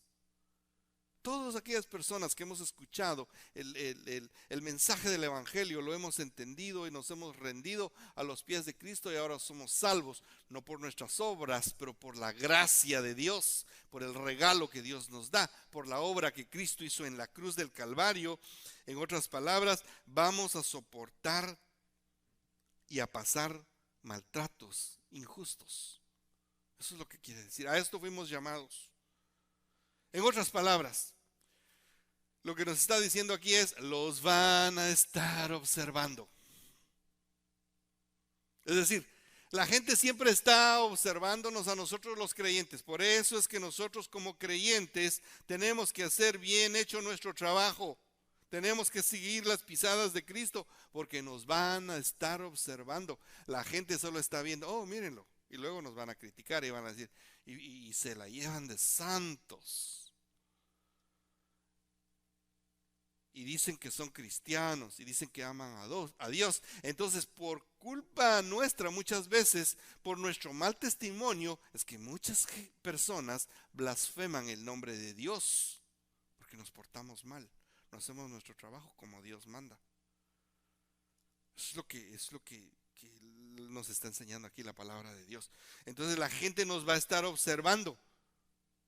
todas aquellas personas que hemos escuchado el mensaje del Evangelio, lo hemos entendido y nos hemos rendido a los pies de Cristo y ahora somos salvos, no por nuestras obras, pero por la gracia de Dios, por el regalo que Dios nos da, por la obra que Cristo hizo en la cruz del Calvario. En otras palabras, vamos a soportar y a pasar maltratos injustos. Eso es lo que quiere decir. A esto fuimos llamados. En otras palabras, lo que nos está diciendo aquí es: los van a estar observando. Es decir, la gente siempre está observándonos a nosotros los creyentes. Por eso es que nosotros como creyentes tenemos que hacer bien hecho nuestro trabajo. Tenemos que seguir las pisadas de Cristo porque nos van a estar observando. La gente solo está viendo, oh, mírenlo. Y luego nos van a criticar y van a decir, y se la llevan de santos. Y dicen que son cristianos y dicen que aman a Dios. Entonces, por culpa nuestra, muchas veces, por nuestro mal testimonio, es que muchas personas blasfeman el nombre de Dios porque nos portamos mal. No hacemos nuestro trabajo como Dios manda. Es lo que nos está enseñando aquí la palabra de Dios. Entonces la gente nos va a estar observando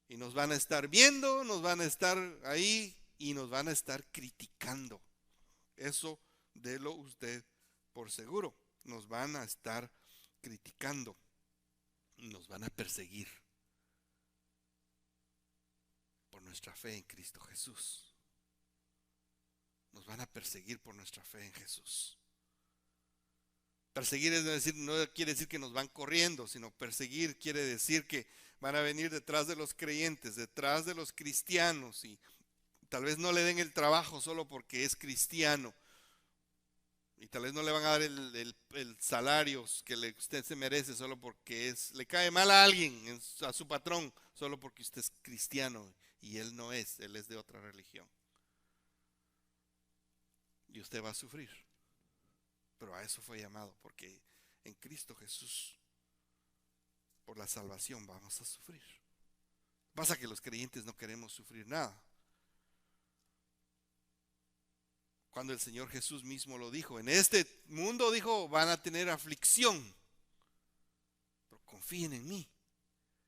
y nos van a estar viendo, nos van a estar ahí y nos van a estar criticando. Eso délo usted por seguro. Nos van a estar criticando, nos van a perseguir por nuestra fe en Cristo Jesús. Nos van a perseguir por nuestra fe en Jesús. Perseguir no quiere decir que nos van corriendo, sino perseguir quiere decir que van a venir detrás de los creyentes, detrás de los cristianos, y tal vez no le den el trabajo solo porque es cristiano, y tal vez no le van a dar el salario que usted se merece solo porque le cae mal a alguien, a su patrón, solo porque usted es cristiano y él no es, él es de otra religión. Y usted va a sufrir. Pero a eso fue llamado, porque en Cristo Jesús, por la salvación, vamos a sufrir. Pasa que los creyentes no queremos sufrir nada. Cuando el Señor Jesús mismo lo dijo, en este mundo, dijo, van a tener aflicción. Pero confíen en mí,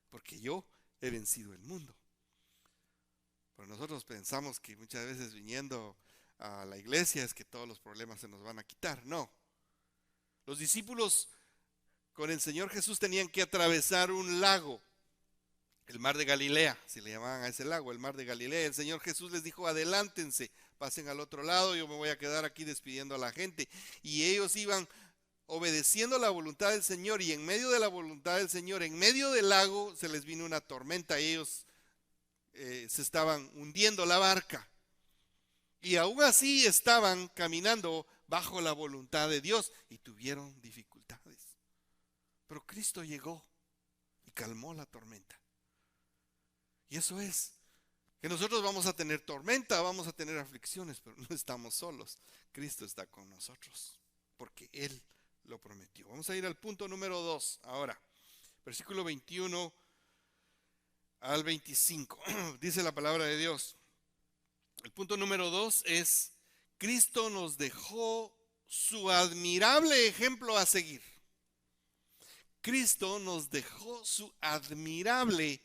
porque yo he vencido el mundo. Pero nosotros pensamos que muchas veces viniendo a la iglesia es que todos los problemas se nos van a quitar. No. Los discípulos con el Señor Jesús tenían que atravesar un lago, el mar de Galilea, si le llamaban a ese lago, el mar de Galilea. El Señor Jesús les dijo, adelántense, pasen al otro lado, yo me voy a quedar aquí despidiendo a la gente. Y ellos iban obedeciendo la voluntad del Señor, y en medio de la voluntad del Señor, en medio del lago, se les vino una tormenta y ellos se estaban hundiendo la barca. Y aún así estaban caminando bajo la voluntad de Dios y tuvieron dificultades. Pero Cristo llegó y calmó la tormenta. Y eso es, que nosotros vamos a tener tormenta, vamos a tener aflicciones, pero no estamos solos. Cristo está con nosotros, porque Él lo prometió. Vamos a ir al punto número 2 ahora. Versículo 21 al 25. Dice la palabra de Dios. El punto número 2 es: Cristo nos dejó su admirable ejemplo a seguir. Cristo nos dejó su admirable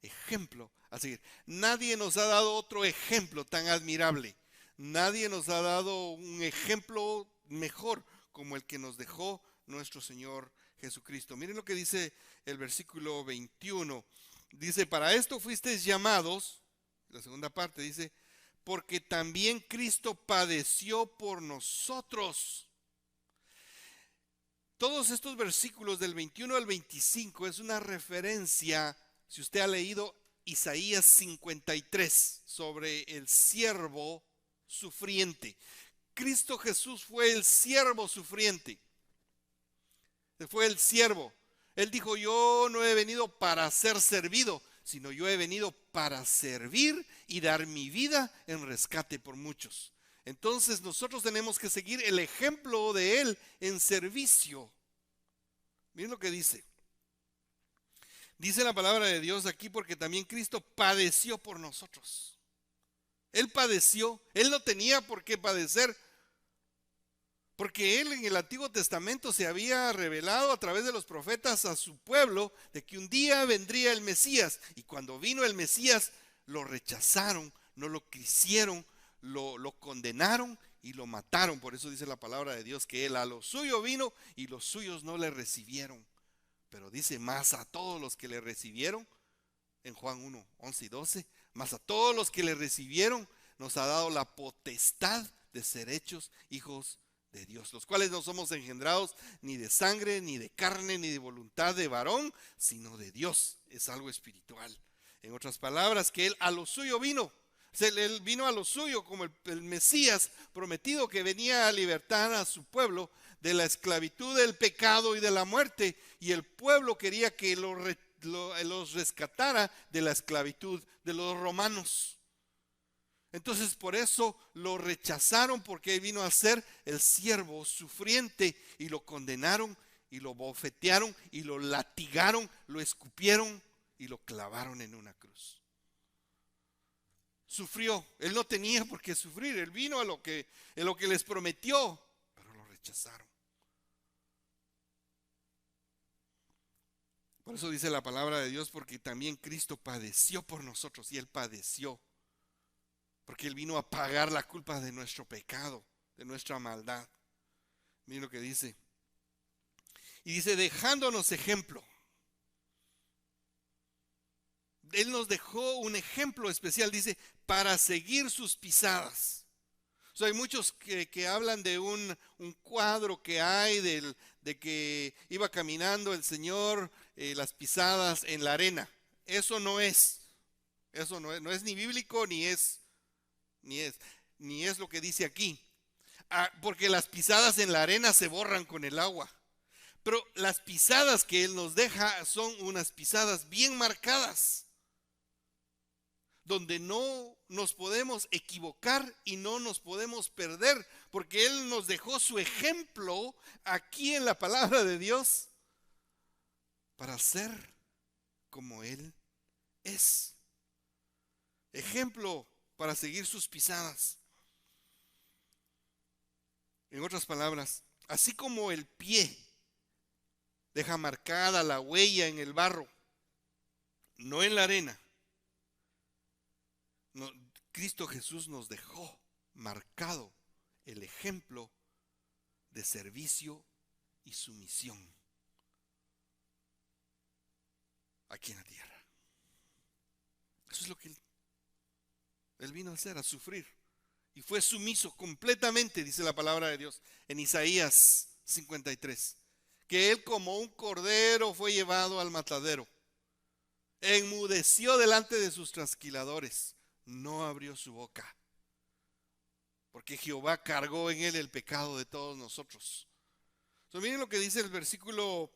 ejemplo a seguir. Nadie nos ha dado otro ejemplo tan admirable. Nadie nos ha dado un ejemplo mejor como el que nos dejó nuestro Señor Jesucristo. Miren lo que dice el versículo 21. Dice, para esto fuisteis llamados, la segunda parte dice, porque también Cristo padeció por nosotros. Todos estos versículos del 21 al 25 es una referencia, si usted ha leído Isaías 53, sobre el siervo sufriente. Cristo Jesús fue el siervo sufriente. Fue el siervo. Él dijo, yo no he venido para ser servido, sino yo he venido para servir y dar mi vida en rescate por muchos. Entonces nosotros tenemos que seguir el ejemplo de Él en servicio. Miren lo que dice. Dice la palabra de Dios aquí, porque también Cristo padeció por nosotros. Él padeció, él no tenía por qué padecer, porque él en el Antiguo Testamento se había revelado a través de los profetas a su pueblo de que un día vendría el Mesías. Y cuando vino el Mesías, lo rechazaron, no lo quisieron, lo condenaron y lo mataron. Por eso dice la palabra de Dios que él a lo suyo vino y los suyos no le recibieron. Pero dice más a todos los que le recibieron, en Juan 1, 11 y 12, más a todos los que le recibieron nos ha dado la potestad de ser hechos hijos de Dios, los cuales no somos engendrados ni de sangre, ni de carne, ni de voluntad de varón, sino de Dios. Es algo espiritual. En otras palabras, que él a lo suyo vino. O sea, él vino a lo suyo como el Mesías prometido que venía a libertar a su pueblo de la esclavitud, del pecado y de la muerte. Y el pueblo quería que los rescatara de la esclavitud de los romanos. Entonces por eso lo rechazaron, porque él vino a ser el siervo sufriente, y lo condenaron y lo bofetearon y lo latigaron, lo escupieron y lo clavaron en una cruz. Sufrió, él no tenía por qué sufrir, él vino a lo que les prometió, pero lo rechazaron. Por eso dice la palabra de Dios, porque también Cristo padeció por nosotros, y él padeció porque él vino a pagar la culpa de nuestro pecado, de nuestra maldad. Miren lo que dice. Y dice, dejándonos ejemplo. Él nos dejó un ejemplo especial, dice, para seguir sus pisadas. O sea, hay muchos que hablan de un cuadro que hay de que iba caminando el Señor, las pisadas en la arena. Eso no es ni bíblico, ni es lo que dice aquí. Porque las pisadas en la arena se borran con el agua. Pero las pisadas que Él nos deja son unas pisadas bien marcadas, donde no nos podemos equivocar y no nos podemos perder, porque Él nos dejó su ejemplo aquí en la palabra de Dios para ser como Él es. Ejemplo para seguir sus pisadas. En otras palabras, así como el pie deja marcada la huella en el barro, no en la arena, no, Cristo Jesús nos dejó marcado el ejemplo de servicio y sumisión aquí en la tierra. Eso es lo que Él vino a hacer, a sufrir. Y fue sumiso completamente, dice la palabra de Dios en Isaías 53. Que Él como un cordero fue llevado al matadero. Enmudeció delante de sus trasquiladores. No abrió su boca. Porque Jehová cargó en Él el pecado de todos nosotros. Entonces, miren lo que dice el versículo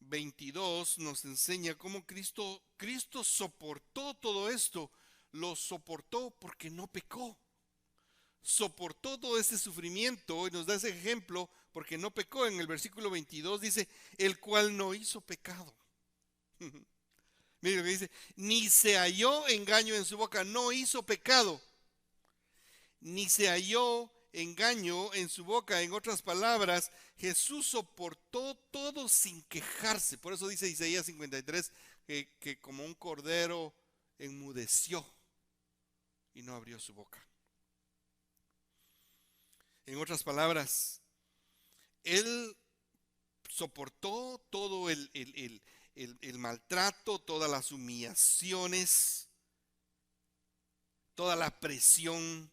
22. Nos enseña cómo Cristo soportó todo esto. Lo soportó porque no pecó. Soportó todo este sufrimiento y nos da ese ejemplo porque no pecó. En el versículo 22 dice, el cual no hizo pecado. Miren lo que dice, ni se halló engaño en su boca, no hizo pecado, ni se halló engaño en su boca. En otras palabras, Jesús soportó todo sin quejarse. Por eso dice Isaías 53 que como un cordero enmudeció y no abrió su boca. En otras palabras, Él soportó todo el maltrato, todas las humillaciones, toda la presión,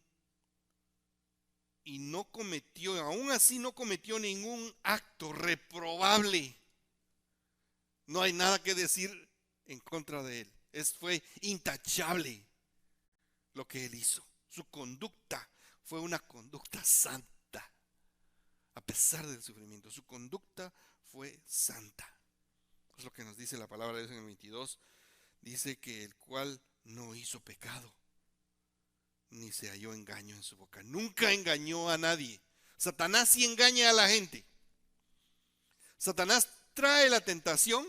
y no cometió, aún así no cometió ningún acto reprobable. No hay nada que decir en contra de Él. Fue intachable lo que Él hizo. Su conducta fue una conducta santa. A pesar del sufrimiento, su conducta fue santa. Es lo que nos dice la palabra de Dios en el 22. Dice que el cual no hizo pecado, ni se halló engaño en su boca. Nunca engañó a nadie. Satanás sí engaña a la gente. Satanás trae la tentación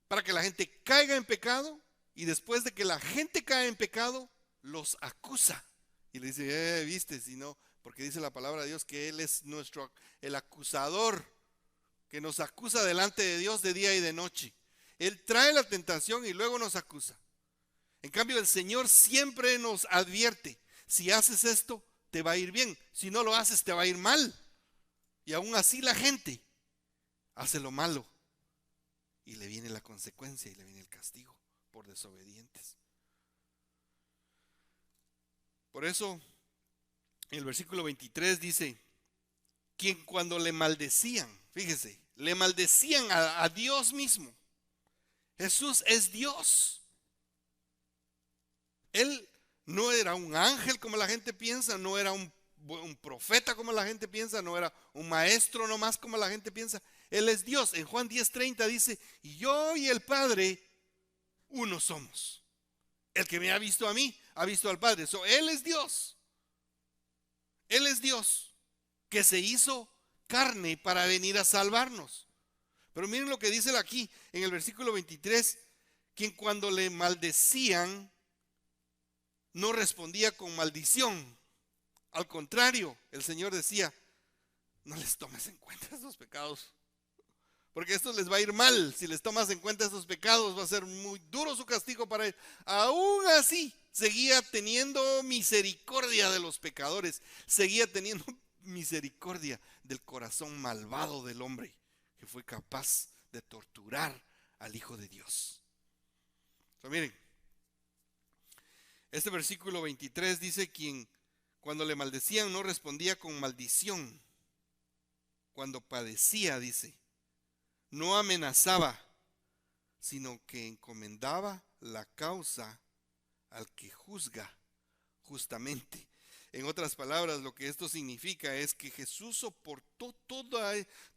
para que la gente caiga en pecado y después de que la gente cae en pecado, los acusa. Y le dice, viste, si no, porque dice la palabra de Dios que Él es el acusador, que nos acusa delante de Dios de día y de noche. Él trae la tentación y luego nos acusa. En cambio, el Señor siempre nos advierte, si haces esto, te va a ir bien. Si no lo haces, te va a ir mal. Y aún así la gente hace lo malo y le viene la consecuencia y le viene el castigo por desobedientes. Por eso, en el versículo 23 dice, quien cuando le maldecían, fíjese, le maldecían a Dios mismo. Jesús es Dios. Él no era un ángel como la gente piensa, no era un profeta como la gente piensa, no era un maestro nomás como la gente piensa. Él es Dios. En Juan 10:30 dice, y yo y el Padre uno somos. El que me ha visto a mí, ha visto al Padre. Él es Dios. Él es Dios que se hizo carne para venir a salvarnos. Pero miren lo que dice aquí en el versículo 23, quien cuando le maldecían no respondía con maldición. Al contrario, el Señor decía, no les tomes en cuenta esos pecados, porque esto les va a ir mal. Si les tomas en cuenta esos pecados, va a ser muy duro su castigo para él. Aún así, seguía teniendo misericordia de los pecadores, seguía teniendo misericordia del corazón malvado del hombre, que fue capaz de torturar al Hijo de Dios. Miren, este versículo 23 dice, quien cuando le maldecían no respondía con maldición. Cuando padecía, dice, no amenazaba, sino que encomendaba la causa al que juzga justamente. En otras palabras, lo que esto significa es que Jesús soportó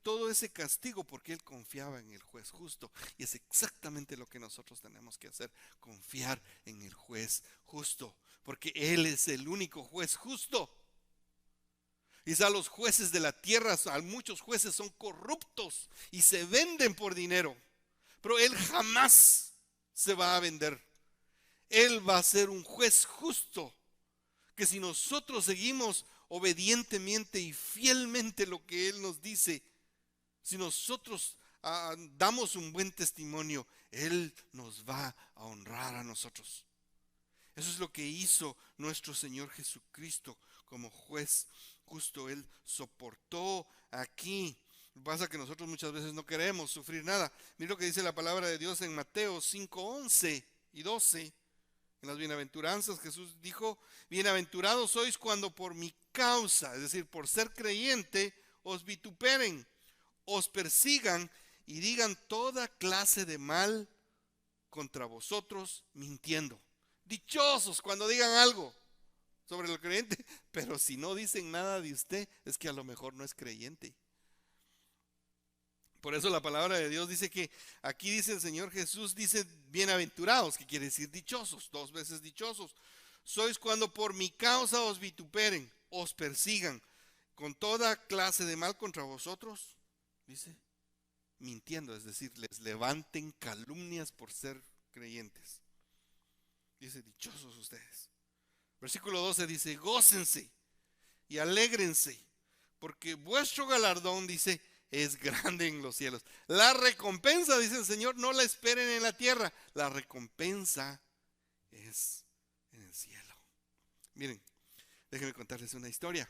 todo ese castigo porque Él confiaba en el juez justo. Y es exactamente lo que nosotros tenemos que hacer, confiar en el juez justo, porque Él es el único juez justo. Quizá los jueces de la tierra, muchos jueces son corruptos y se venden por dinero, pero Él jamás se va a vender. Él va a ser un juez justo, que si nosotros seguimos obedientemente y fielmente lo que Él nos dice, si nosotros damos un buen testimonio, Él nos va a honrar a nosotros. Eso es lo que hizo nuestro Señor Jesucristo como juez justo. Él soportó aquí. Lo que pasa es que nosotros muchas veces no queremos sufrir nada. Mira lo que dice la palabra de Dios en Mateo 5:11 y 12. En las bienaventuranzas Jesús dijo, bienaventurados sois cuando por mi causa, es decir, por ser creyente, os vituperen, os persigan y digan toda clase de mal contra vosotros mintiendo. Dichosos cuando digan algo sobre el creyente, pero si no dicen nada de usted, es que a lo mejor no es creyente. Por eso la palabra de Dios dice que aquí dice el Señor Jesús, dice bienaventurados, que quiere decir dichosos, 2 veces dichosos. Sois cuando por mi causa os vituperen, os persigan, con toda clase de mal contra vosotros, dice, mintiendo, es decir, les levanten calumnias por ser creyentes. Dice, dichosos ustedes. Versículo 12 dice, gócense y alégrense, porque vuestro galardón, dice, es grande en los cielos. La recompensa, dice el Señor, no la esperen en la tierra, la recompensa es en el cielo. Miren, déjenme contarles una historia.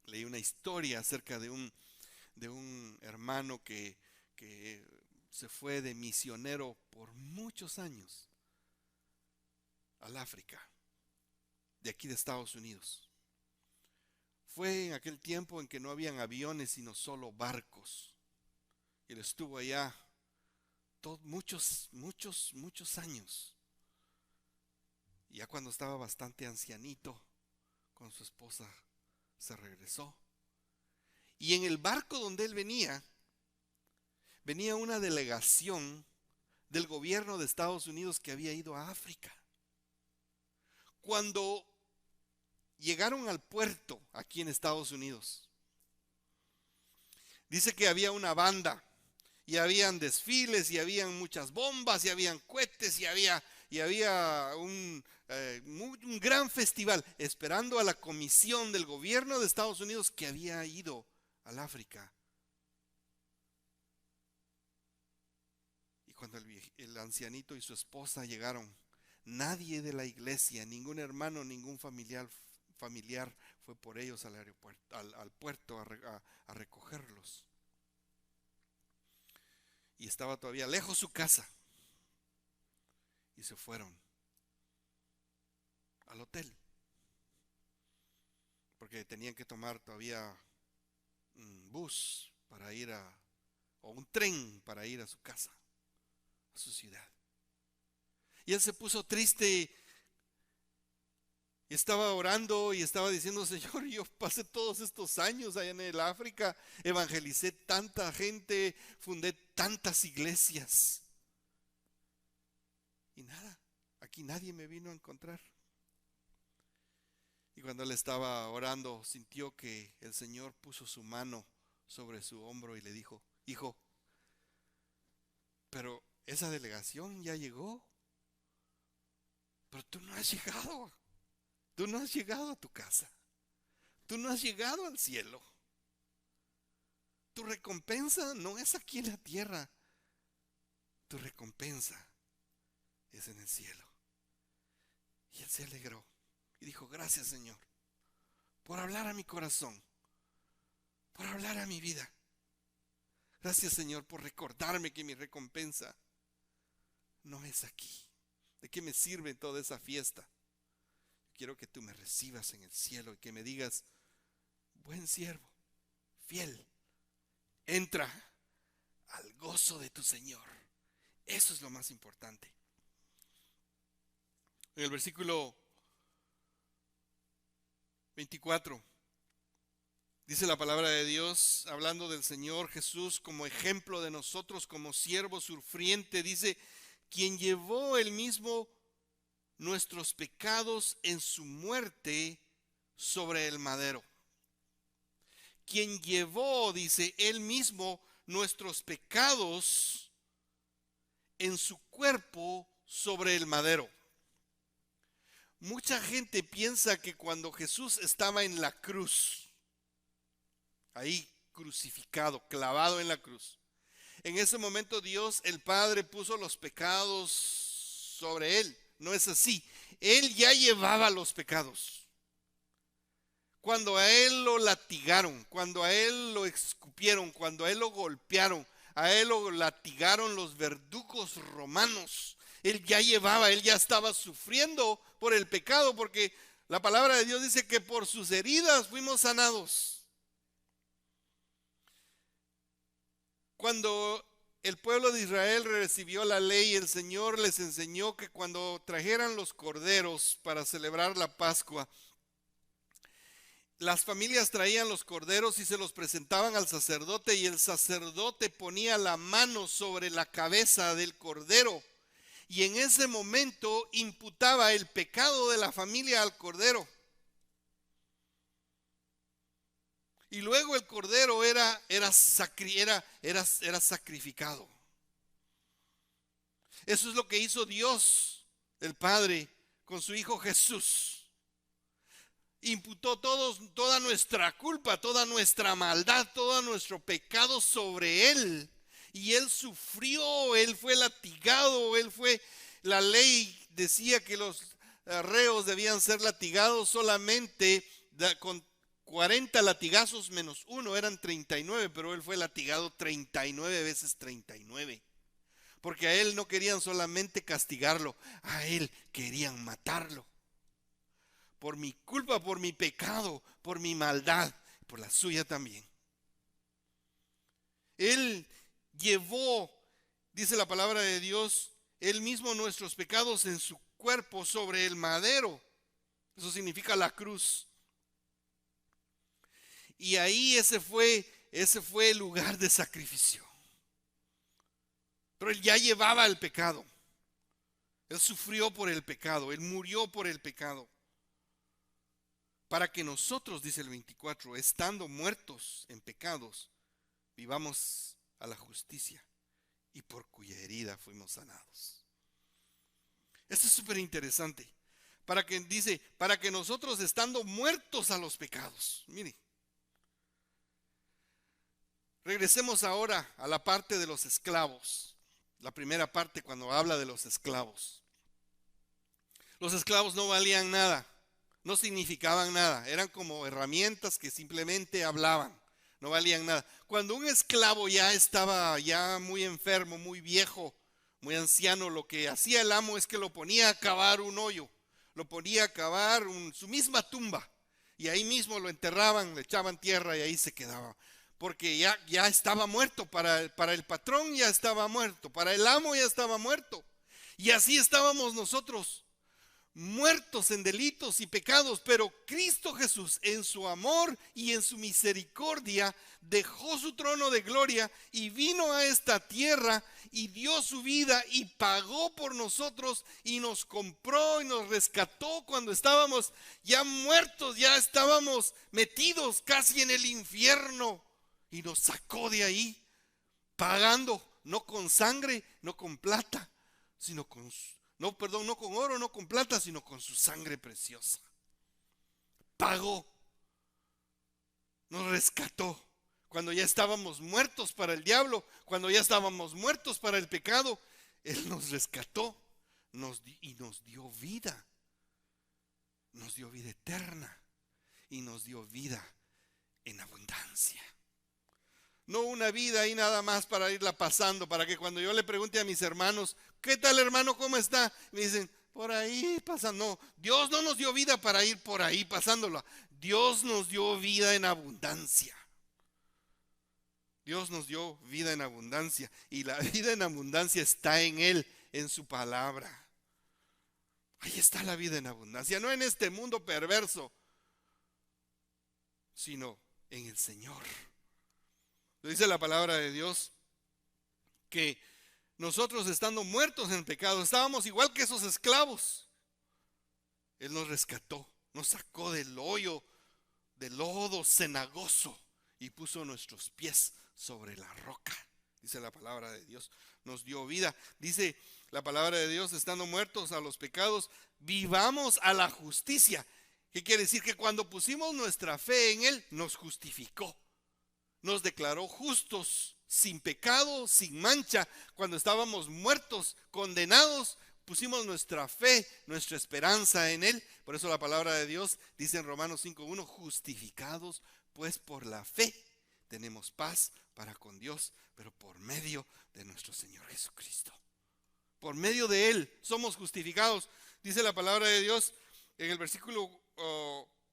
Leí una historia acerca de un hermano que se fue de misionero por muchos años al África, de aquí de Estados Unidos. Fue en aquel tiempo en que no habían aviones sino solo barcos. Y él estuvo allá muchos años. Y ya cuando estaba bastante ancianito, con su esposa se regresó. Y en el barco donde él venía una delegación del gobierno de Estados Unidos que había ido a África. Cuando llegaron al puerto aquí en Estados Unidos, dice que había una banda y habían desfiles, y habían muchas bombas, y habían cohetes, y había un gran festival, esperando a la comisión del gobierno de Estados Unidos que había ido al África. Y cuando el ancianito y su esposa llegaron, nadie de la iglesia, ningún hermano, ningún familiar fue por ellos al aeropuerto, al puerto a recogerlos. Y estaba todavía lejos su casa. Y se fueron al hotel, porque tenían que tomar todavía un bus para ir o un tren para ir a su casa, a su ciudad. Y él se puso triste y estaba orando y estaba diciendo: Señor, yo pasé todos estos años allá en el África, evangelicé tanta gente, fundé tantas iglesias, y nada, aquí nadie me vino a encontrar. Y cuando él estaba orando, sintió que el Señor puso su mano sobre su hombro y le dijo: hijo, pero esa delegación ya llegó, pero tú no has llegado. Tú no has llegado a tu casa. Tú no has llegado al cielo. Tu recompensa no es aquí en la tierra. Tu recompensa es en el cielo. Y él se alegró y dijo: gracias, Señor, por hablar a mi corazón, por hablar a mi vida. Gracias, Señor, por recordarme que mi recompensa no es aquí. ¿De qué me sirve toda esa fiesta? Quiero que tú me recibas en el cielo y que me digas: buen siervo, fiel, entra al gozo de tu Señor. Eso es lo más importante. En el versículo 24 dice la palabra de Dios, hablando del Señor Jesús como ejemplo de nosotros, como siervo sufriente, dice: quien llevó él mismo nuestros pecados en su muerte sobre el madero. Quien llevó, dice, él mismo nuestros pecados en su cuerpo sobre el madero. Mucha gente piensa que cuando Jesús estaba en la cruz, ahí crucificado, clavado en la cruz, en ese momento Dios el Padre puso los pecados sobre él. No es así. Él ya llevaba los pecados. Cuando a él lo latigaron, cuando a él lo escupieron, cuando a él lo golpearon, a él lo latigaron los verdugos romanos, él ya estaba sufriendo por el pecado, porque la palabra de Dios dice que por sus heridas fuimos sanados. Cuando el pueblo de Israel recibió la ley, el Señor les enseñó que cuando trajeran los corderos para celebrar la Pascua, las familias traían los corderos y se los presentaban al sacerdote, y el sacerdote ponía la mano sobre la cabeza del cordero, y en ese momento imputaba el pecado de la familia al cordero. Y luego el cordero era sacrificado. Eso es lo que hizo Dios, el Padre, con su Hijo Jesús. Imputó toda nuestra culpa, toda nuestra maldad, todo nuestro pecado sobre Él. Y Él sufrió, Él fue latigado, la ley decía que los reos debían ser latigados solamente con 40 latigazos menos uno, eran 39, pero él fue latigado 39 veces 39. Porque a él no querían solamente castigarlo, a él querían matarlo. Por mi culpa, por mi pecado, por mi maldad, por la suya también. Él llevó, dice la palabra de Dios, él mismo nuestros pecados en su cuerpo sobre el madero. Eso significa la cruz. Y ahí ese fue el lugar de sacrificio. Pero él ya llevaba el pecado. Él sufrió por el pecado, él murió por el pecado. Para que nosotros, dice el 24, estando muertos en pecados, vivamos a la justicia. y por cuya herida fuimos sanados. Esto es súper interesante. Dice, para que nosotros estando muertos a los pecados. Mire. Regresemos ahora a la parte de los esclavos. La primera parte cuando habla de los esclavos. Los esclavos no valían nada, no significaban nada, eran como herramientas que simplemente hablaban, no valían nada. Cuando un esclavo ya estaba ya muy enfermo, muy viejo, muy anciano, lo que hacía el amo es que lo ponía a cavar un hoyo, lo ponía a cavar su misma tumba, y ahí mismo lo enterraban, le echaban tierra y ahí se quedaba. Porque ya estaba muerto, para el patrón ya estaba muerto, para el amo ya estaba muerto. Y así estábamos nosotros, muertos en delitos y pecados, pero Cristo Jesús en su amor y en su misericordia dejó su trono de gloria y vino a esta tierra y dio su vida y pagó por nosotros y nos compró y nos rescató cuando estábamos ya muertos, ya estábamos metidos casi en el infierno y nos sacó de ahí pagando, no con sangre, no con plata, sino no con oro, no con plata, sino con su sangre preciosa. Pagó, nos rescató. Cuando ya estábamos muertos para el diablo, cuando ya estábamos muertos para el pecado, Él nos rescató y nos dio vida. Nos dio vida eterna y nos dio vida en abundancia. No una vida ahí nada más para irla pasando, para que cuando yo le pregunte a mis hermanos, ¿qué tal hermano? ¿Cómo está? Me dicen, por ahí pasando. No, Dios no nos dio vida para ir por ahí pasándolo. Dios nos dio vida en abundancia. Dios nos dio vida en abundancia. Y la vida en abundancia está en Él, en su palabra. Ahí está la vida en abundancia. No en este mundo perverso, sino en el Señor. Dice la palabra de Dios que nosotros estando muertos en pecado, estábamos igual que esos esclavos. Él nos rescató, nos sacó del hoyo, del lodo cenagoso y puso nuestros pies sobre la roca. Dice la palabra de Dios, nos dio vida. Dice la palabra de Dios, estando muertos a los pecados, vivamos a la justicia. ¿Qué quiere decir? Que cuando pusimos nuestra fe en Él, nos justificó. Nos declaró justos, sin pecado, sin mancha. Cuando estábamos muertos, condenados, pusimos nuestra fe, nuestra esperanza en Él. Por eso la palabra de Dios dice en Romanos 5:1, justificados pues por la fe, tenemos paz para con Dios, pero por medio de nuestro Señor Jesucristo. Por medio de Él somos justificados. Dice la palabra de Dios en el versículo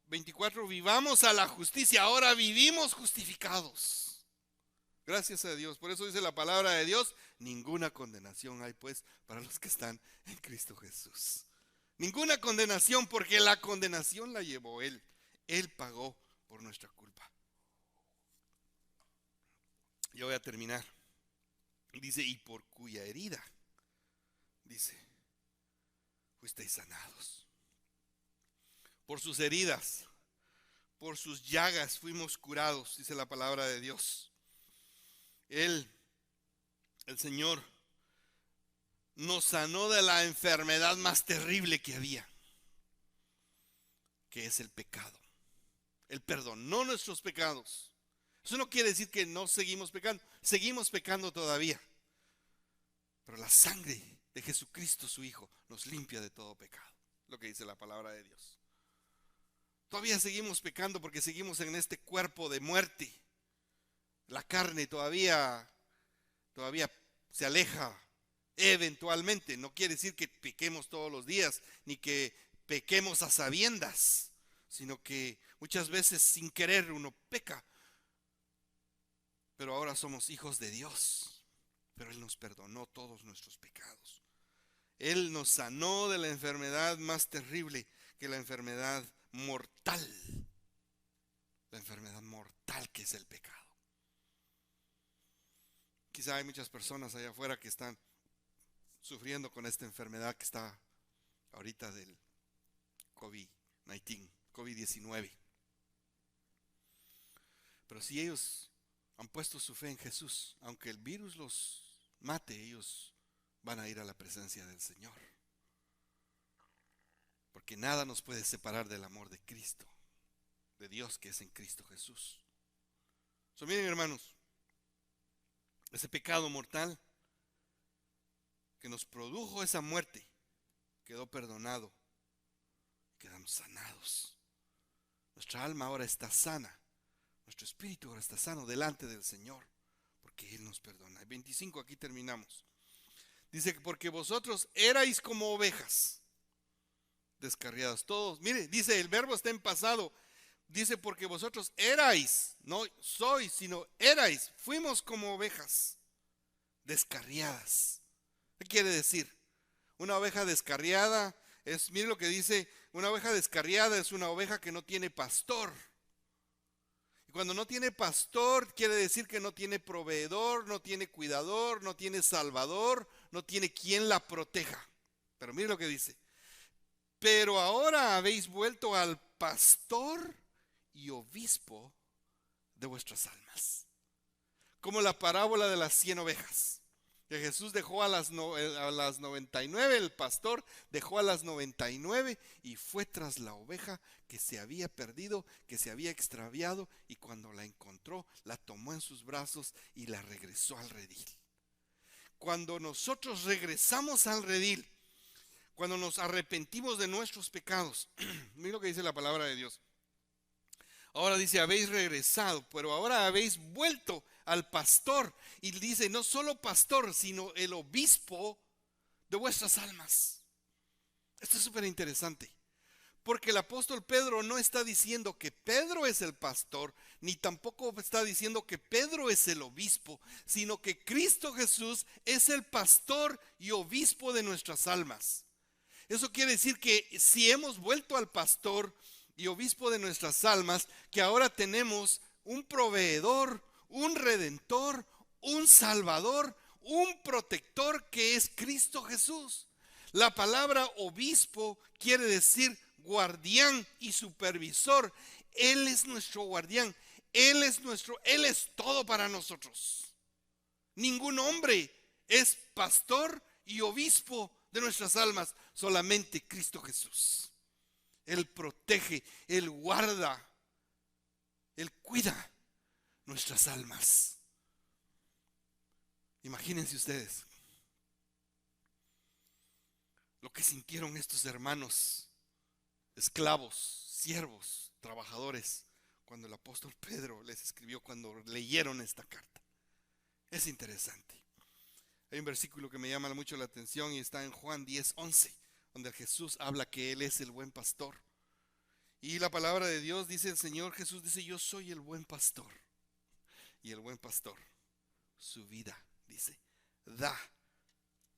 24, vivamos a la justicia, ahora vivimos justificados. Gracias a Dios. Por eso dice la palabra de Dios, ninguna condenación hay pues para los que están en Cristo Jesús. Ninguna condenación, porque la condenación la llevó Él. Él pagó por nuestra culpa. Yo voy a terminar. Dice, y por cuya herida, dice, fuisteis sanados. Por sus heridas, por sus llagas fuimos curados, dice la palabra de Dios. Él, el Señor, nos sanó de la enfermedad más terrible que había, que es el pecado. Él perdonó nuestros pecados. Eso no quiere decir que no seguimos pecando todavía. Pero la sangre de Jesucristo, su Hijo, nos limpia de todo pecado. Lo que dice la palabra de Dios. Todavía seguimos pecando porque seguimos en este cuerpo de muerte. La carne todavía se aleja eventualmente. No quiere decir que pequemos todos los días, ni que pequemos a sabiendas, sino que muchas veces sin querer uno peca. Pero ahora somos hijos de Dios. Pero Él nos perdonó todos nuestros pecados. Él nos sanó de la enfermedad más terrible, que la enfermedad mortal. La enfermedad mortal que es el pecado. Quizá hay muchas personas allá afuera que están sufriendo con esta enfermedad que está ahorita del COVID-19. Pero si ellos han puesto su fe en Jesús, aunque el virus los mate, ellos van a ir a la presencia del Señor. Porque nada nos puede separar del amor de Cristo, de Dios que es en Cristo Jesús. Miren, hermanos, ese pecado mortal que nos produjo esa muerte quedó perdonado, quedamos sanados. Nuestra alma ahora está sana, nuestro espíritu ahora está sano delante del Señor, porque Él nos perdona. 25, aquí terminamos. Dice que porque vosotros erais como ovejas descarriadas. Todos, mire, dice, el verbo está en pasado. Dice, porque vosotros erais, no sois, sino erais, fuimos como ovejas descarriadas. ¿Qué quiere decir? Una oveja descarriada es, mire lo que dice, una oveja descarriada es una oveja que no tiene pastor. Y cuando no tiene pastor, quiere decir que no tiene proveedor, no tiene cuidador, no tiene salvador, no tiene quien la proteja. Pero mire lo que dice. Pero ahora habéis vuelto al pastor y obispo de vuestras almas. Como la parábola de las 100 ovejas. Que Jesús dejó a las 99, el pastor dejó a las 99 y fue tras la oveja que se había perdido, que se había extraviado, y cuando la encontró, la tomó en sus brazos y la regresó al redil. Cuando nosotros regresamos al redil, cuando nos arrepentimos de nuestros pecados, miren lo que dice la palabra de Dios. Ahora dice, habéis regresado, pero ahora habéis vuelto al pastor. Y dice, no solo pastor, sino el obispo de vuestras almas. Esto es súper interesante. Porque el apóstol Pedro no está diciendo que Pedro es el pastor, ni tampoco está diciendo que Pedro es el obispo, sino que Cristo Jesús es el pastor y obispo de nuestras almas. Eso quiere decir que si hemos vuelto al pastor y obispo de nuestras almas, que ahora tenemos un proveedor, un redentor, un salvador, un protector que es Cristo Jesús. La palabra obispo quiere decir guardián y supervisor. Él es nuestro guardián, Él es todo para nosotros. Ningún hombre es pastor y obispo de nuestras almas, solamente Cristo Jesús. Él protege, Él guarda, Él cuida nuestras almas. Imagínense ustedes lo que sintieron estos hermanos, esclavos, siervos, trabajadores, cuando el apóstol Pedro les escribió, cuando leyeron esta carta. Es interesante. Hay un versículo que me llama mucho la atención y está en Juan 10:11, donde Jesús habla que Él es el buen pastor. Y la palabra de Dios dice, el Señor Jesús dice, yo soy el buen pastor. Y el buen pastor, su vida, dice, da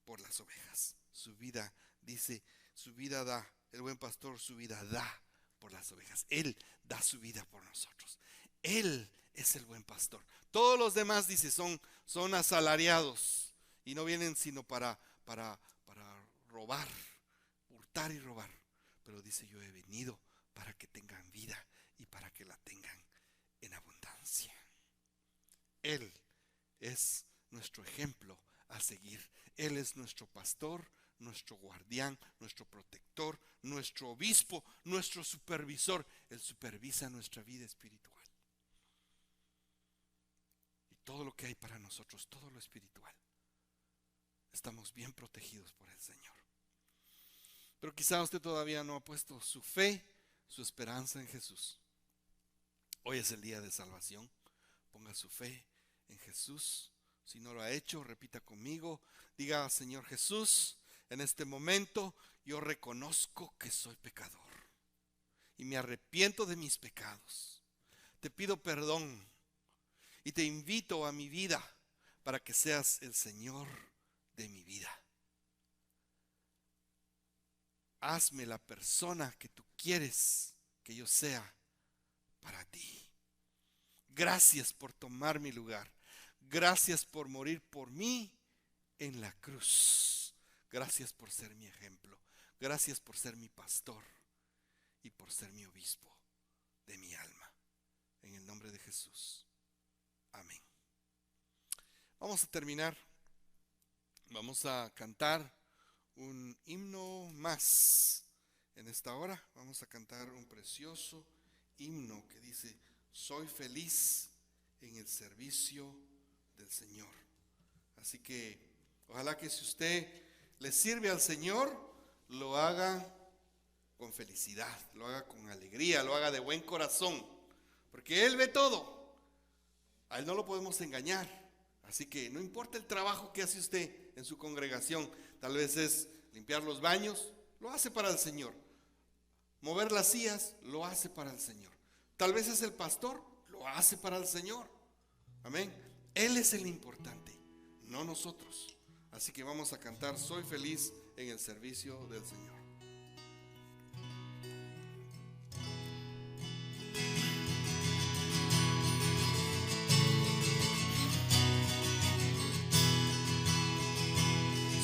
por las ovejas. Su vida, dice, su vida da. El buen pastor su vida da por las ovejas. Él da su vida por nosotros. Él es el buen pastor. Todos los demás, dice, son asalariados y no vienen sino para robar, hurtar y robar. Pero dice, yo he venido para que tengan vida y para que la tengan en abundancia. Él es nuestro ejemplo a seguir. Él es nuestro pastor, nuestro guardián, nuestro protector, nuestro obispo, nuestro supervisor. Él supervisa nuestra vida espiritual. Y todo lo que hay para nosotros, todo lo espiritual, estamos bien protegidos por el Señor. Pero quizá usted todavía no ha puesto su fe, su esperanza en Jesús. Hoy es el día de salvación. Ponga su fe en Jesús. Si no lo ha hecho, repita conmigo. Diga, Señor Jesús, en este momento yo reconozco que soy pecador y me arrepiento de mis pecados. Te pido perdón y te invito a mi vida para que seas el Señor de mi vida. Hazme la persona que tú quieres que yo sea para ti. Gracias por tomar mi lugar. Gracias por morir por mí en la cruz. Gracias por ser mi ejemplo. Gracias por ser mi pastor y por ser mi obispo de mi alma. En el nombre de Jesús. Amén. Vamos a terminar Vamos a cantar un himno más. En esta hora vamos a cantar un precioso himno que dice: soy feliz en el servicio del Señor. Así que ojalá que si usted le sirve al Señor, lo haga con felicidad, lo haga con alegría, lo haga de buen corazón, porque Él ve todo. A Él no lo podemos engañar. Así que no importa el trabajo que hace usted en su congregación, tal vez es limpiar los baños, lo hace para el Señor. Mover las sillas, lo hace para el Señor. Tal vez es el pastor, lo hace para el Señor. Amén. Él es el importante, no nosotros. Así que vamos a cantar: soy feliz en el servicio del Señor.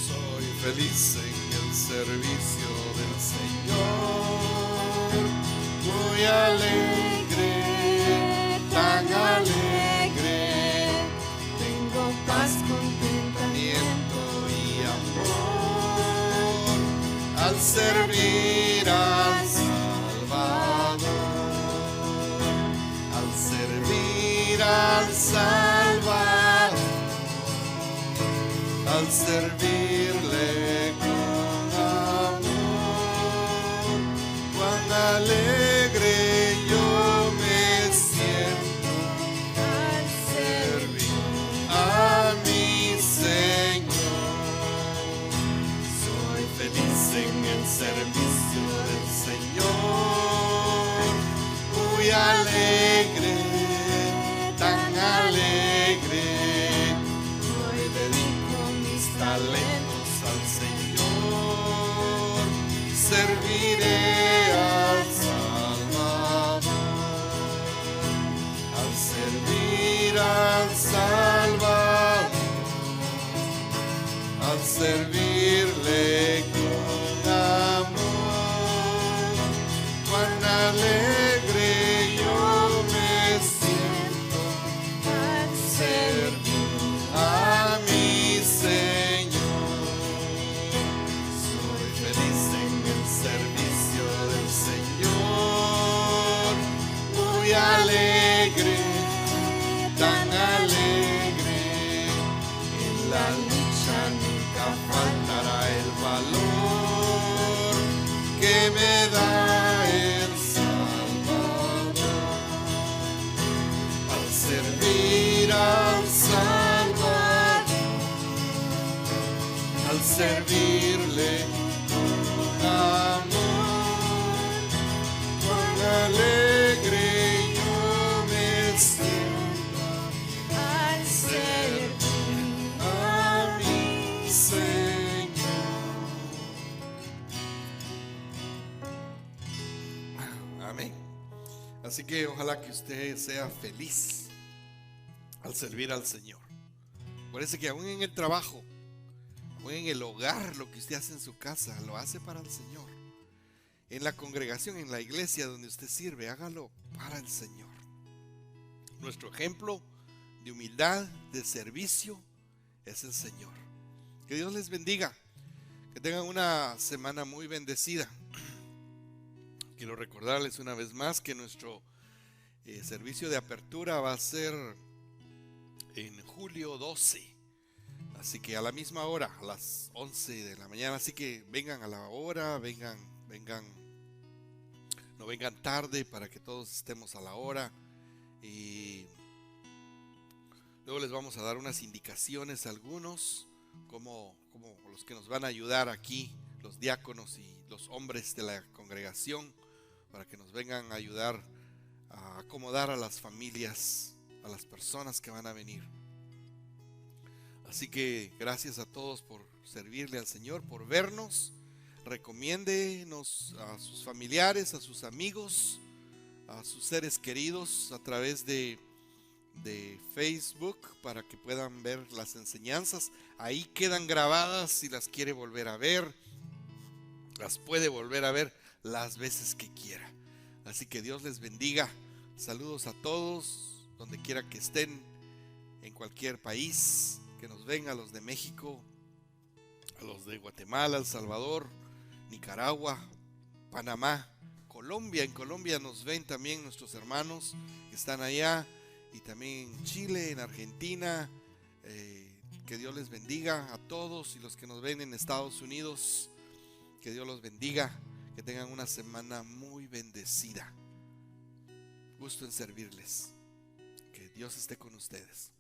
Soy feliz en el servicio del Señor, muy alegre, tan alegre, tengo paz, contentamiento y amor al servir al Salvador, al servir al Salvador, al servirle con amor. Cuán alegre yo me siento al servir a mi Señor. Soy feliz en el servicio del Señor, muy alegre, tan alegre. Hoy dedico mis talentos al Señor, serviré al Salvador, al servir al Salvador, al servirle con amor. Cuán alegre yo me siento al servir a mi Señor. Soy feliz en el servicio del Señor, muy alegre, tan alegre. En la lucha nunca faltará el valor que me da el Salvador. Al servir al Salvador, al servirle con amor, cuán alegre yo me siento al servir a mi Señor. Amén. Así que ojalá que usted sea feliz al servir al Señor. Parece que aún en el trabajo, aún en el hogar, lo que usted hace en su casa, lo hace para el Señor. En la congregación, en la iglesia donde usted sirve, hágalo para el Señor. Nuestro ejemplo de humildad, de servicio, es el Señor. Que Dios les bendiga. Que tengan una semana muy bendecida. Quiero recordarles una vez más que nuestro servicio de apertura va a ser en julio 12. Así que a la misma hora, a las 11 de la mañana. Así que vengan a la hora, vengan, no vengan tarde para que todos estemos a la hora. Y luego les vamos a dar unas indicaciones a algunos, como los que nos van a ayudar aquí, los diáconos y los hombres de la congregación, para que nos vengan a ayudar a acomodar a las familias, a las personas que van a venir. Así que gracias a todos por servirle al Señor, por vernos. Recomiéndenos a sus familiares, a sus amigos, a sus seres queridos a través de Facebook, para que puedan ver las enseñanzas. Ahí quedan grabadas. Si las quiere volver a ver, las puede volver a ver las veces que quiera. Así que Dios les bendiga. Saludos a todos, donde quiera que estén, en cualquier país, que nos ven, a los de México, a los de Guatemala, El Salvador, Nicaragua, Panamá, Colombia. En Colombia nos ven también nuestros hermanos que están allá, y también en Chile, en Argentina. Que Dios les bendiga a todos, y los que nos ven en Estados Unidos, que Dios los bendiga, que tengan una semana muy bendecida. Gusto en servirles. Que Dios esté con ustedes.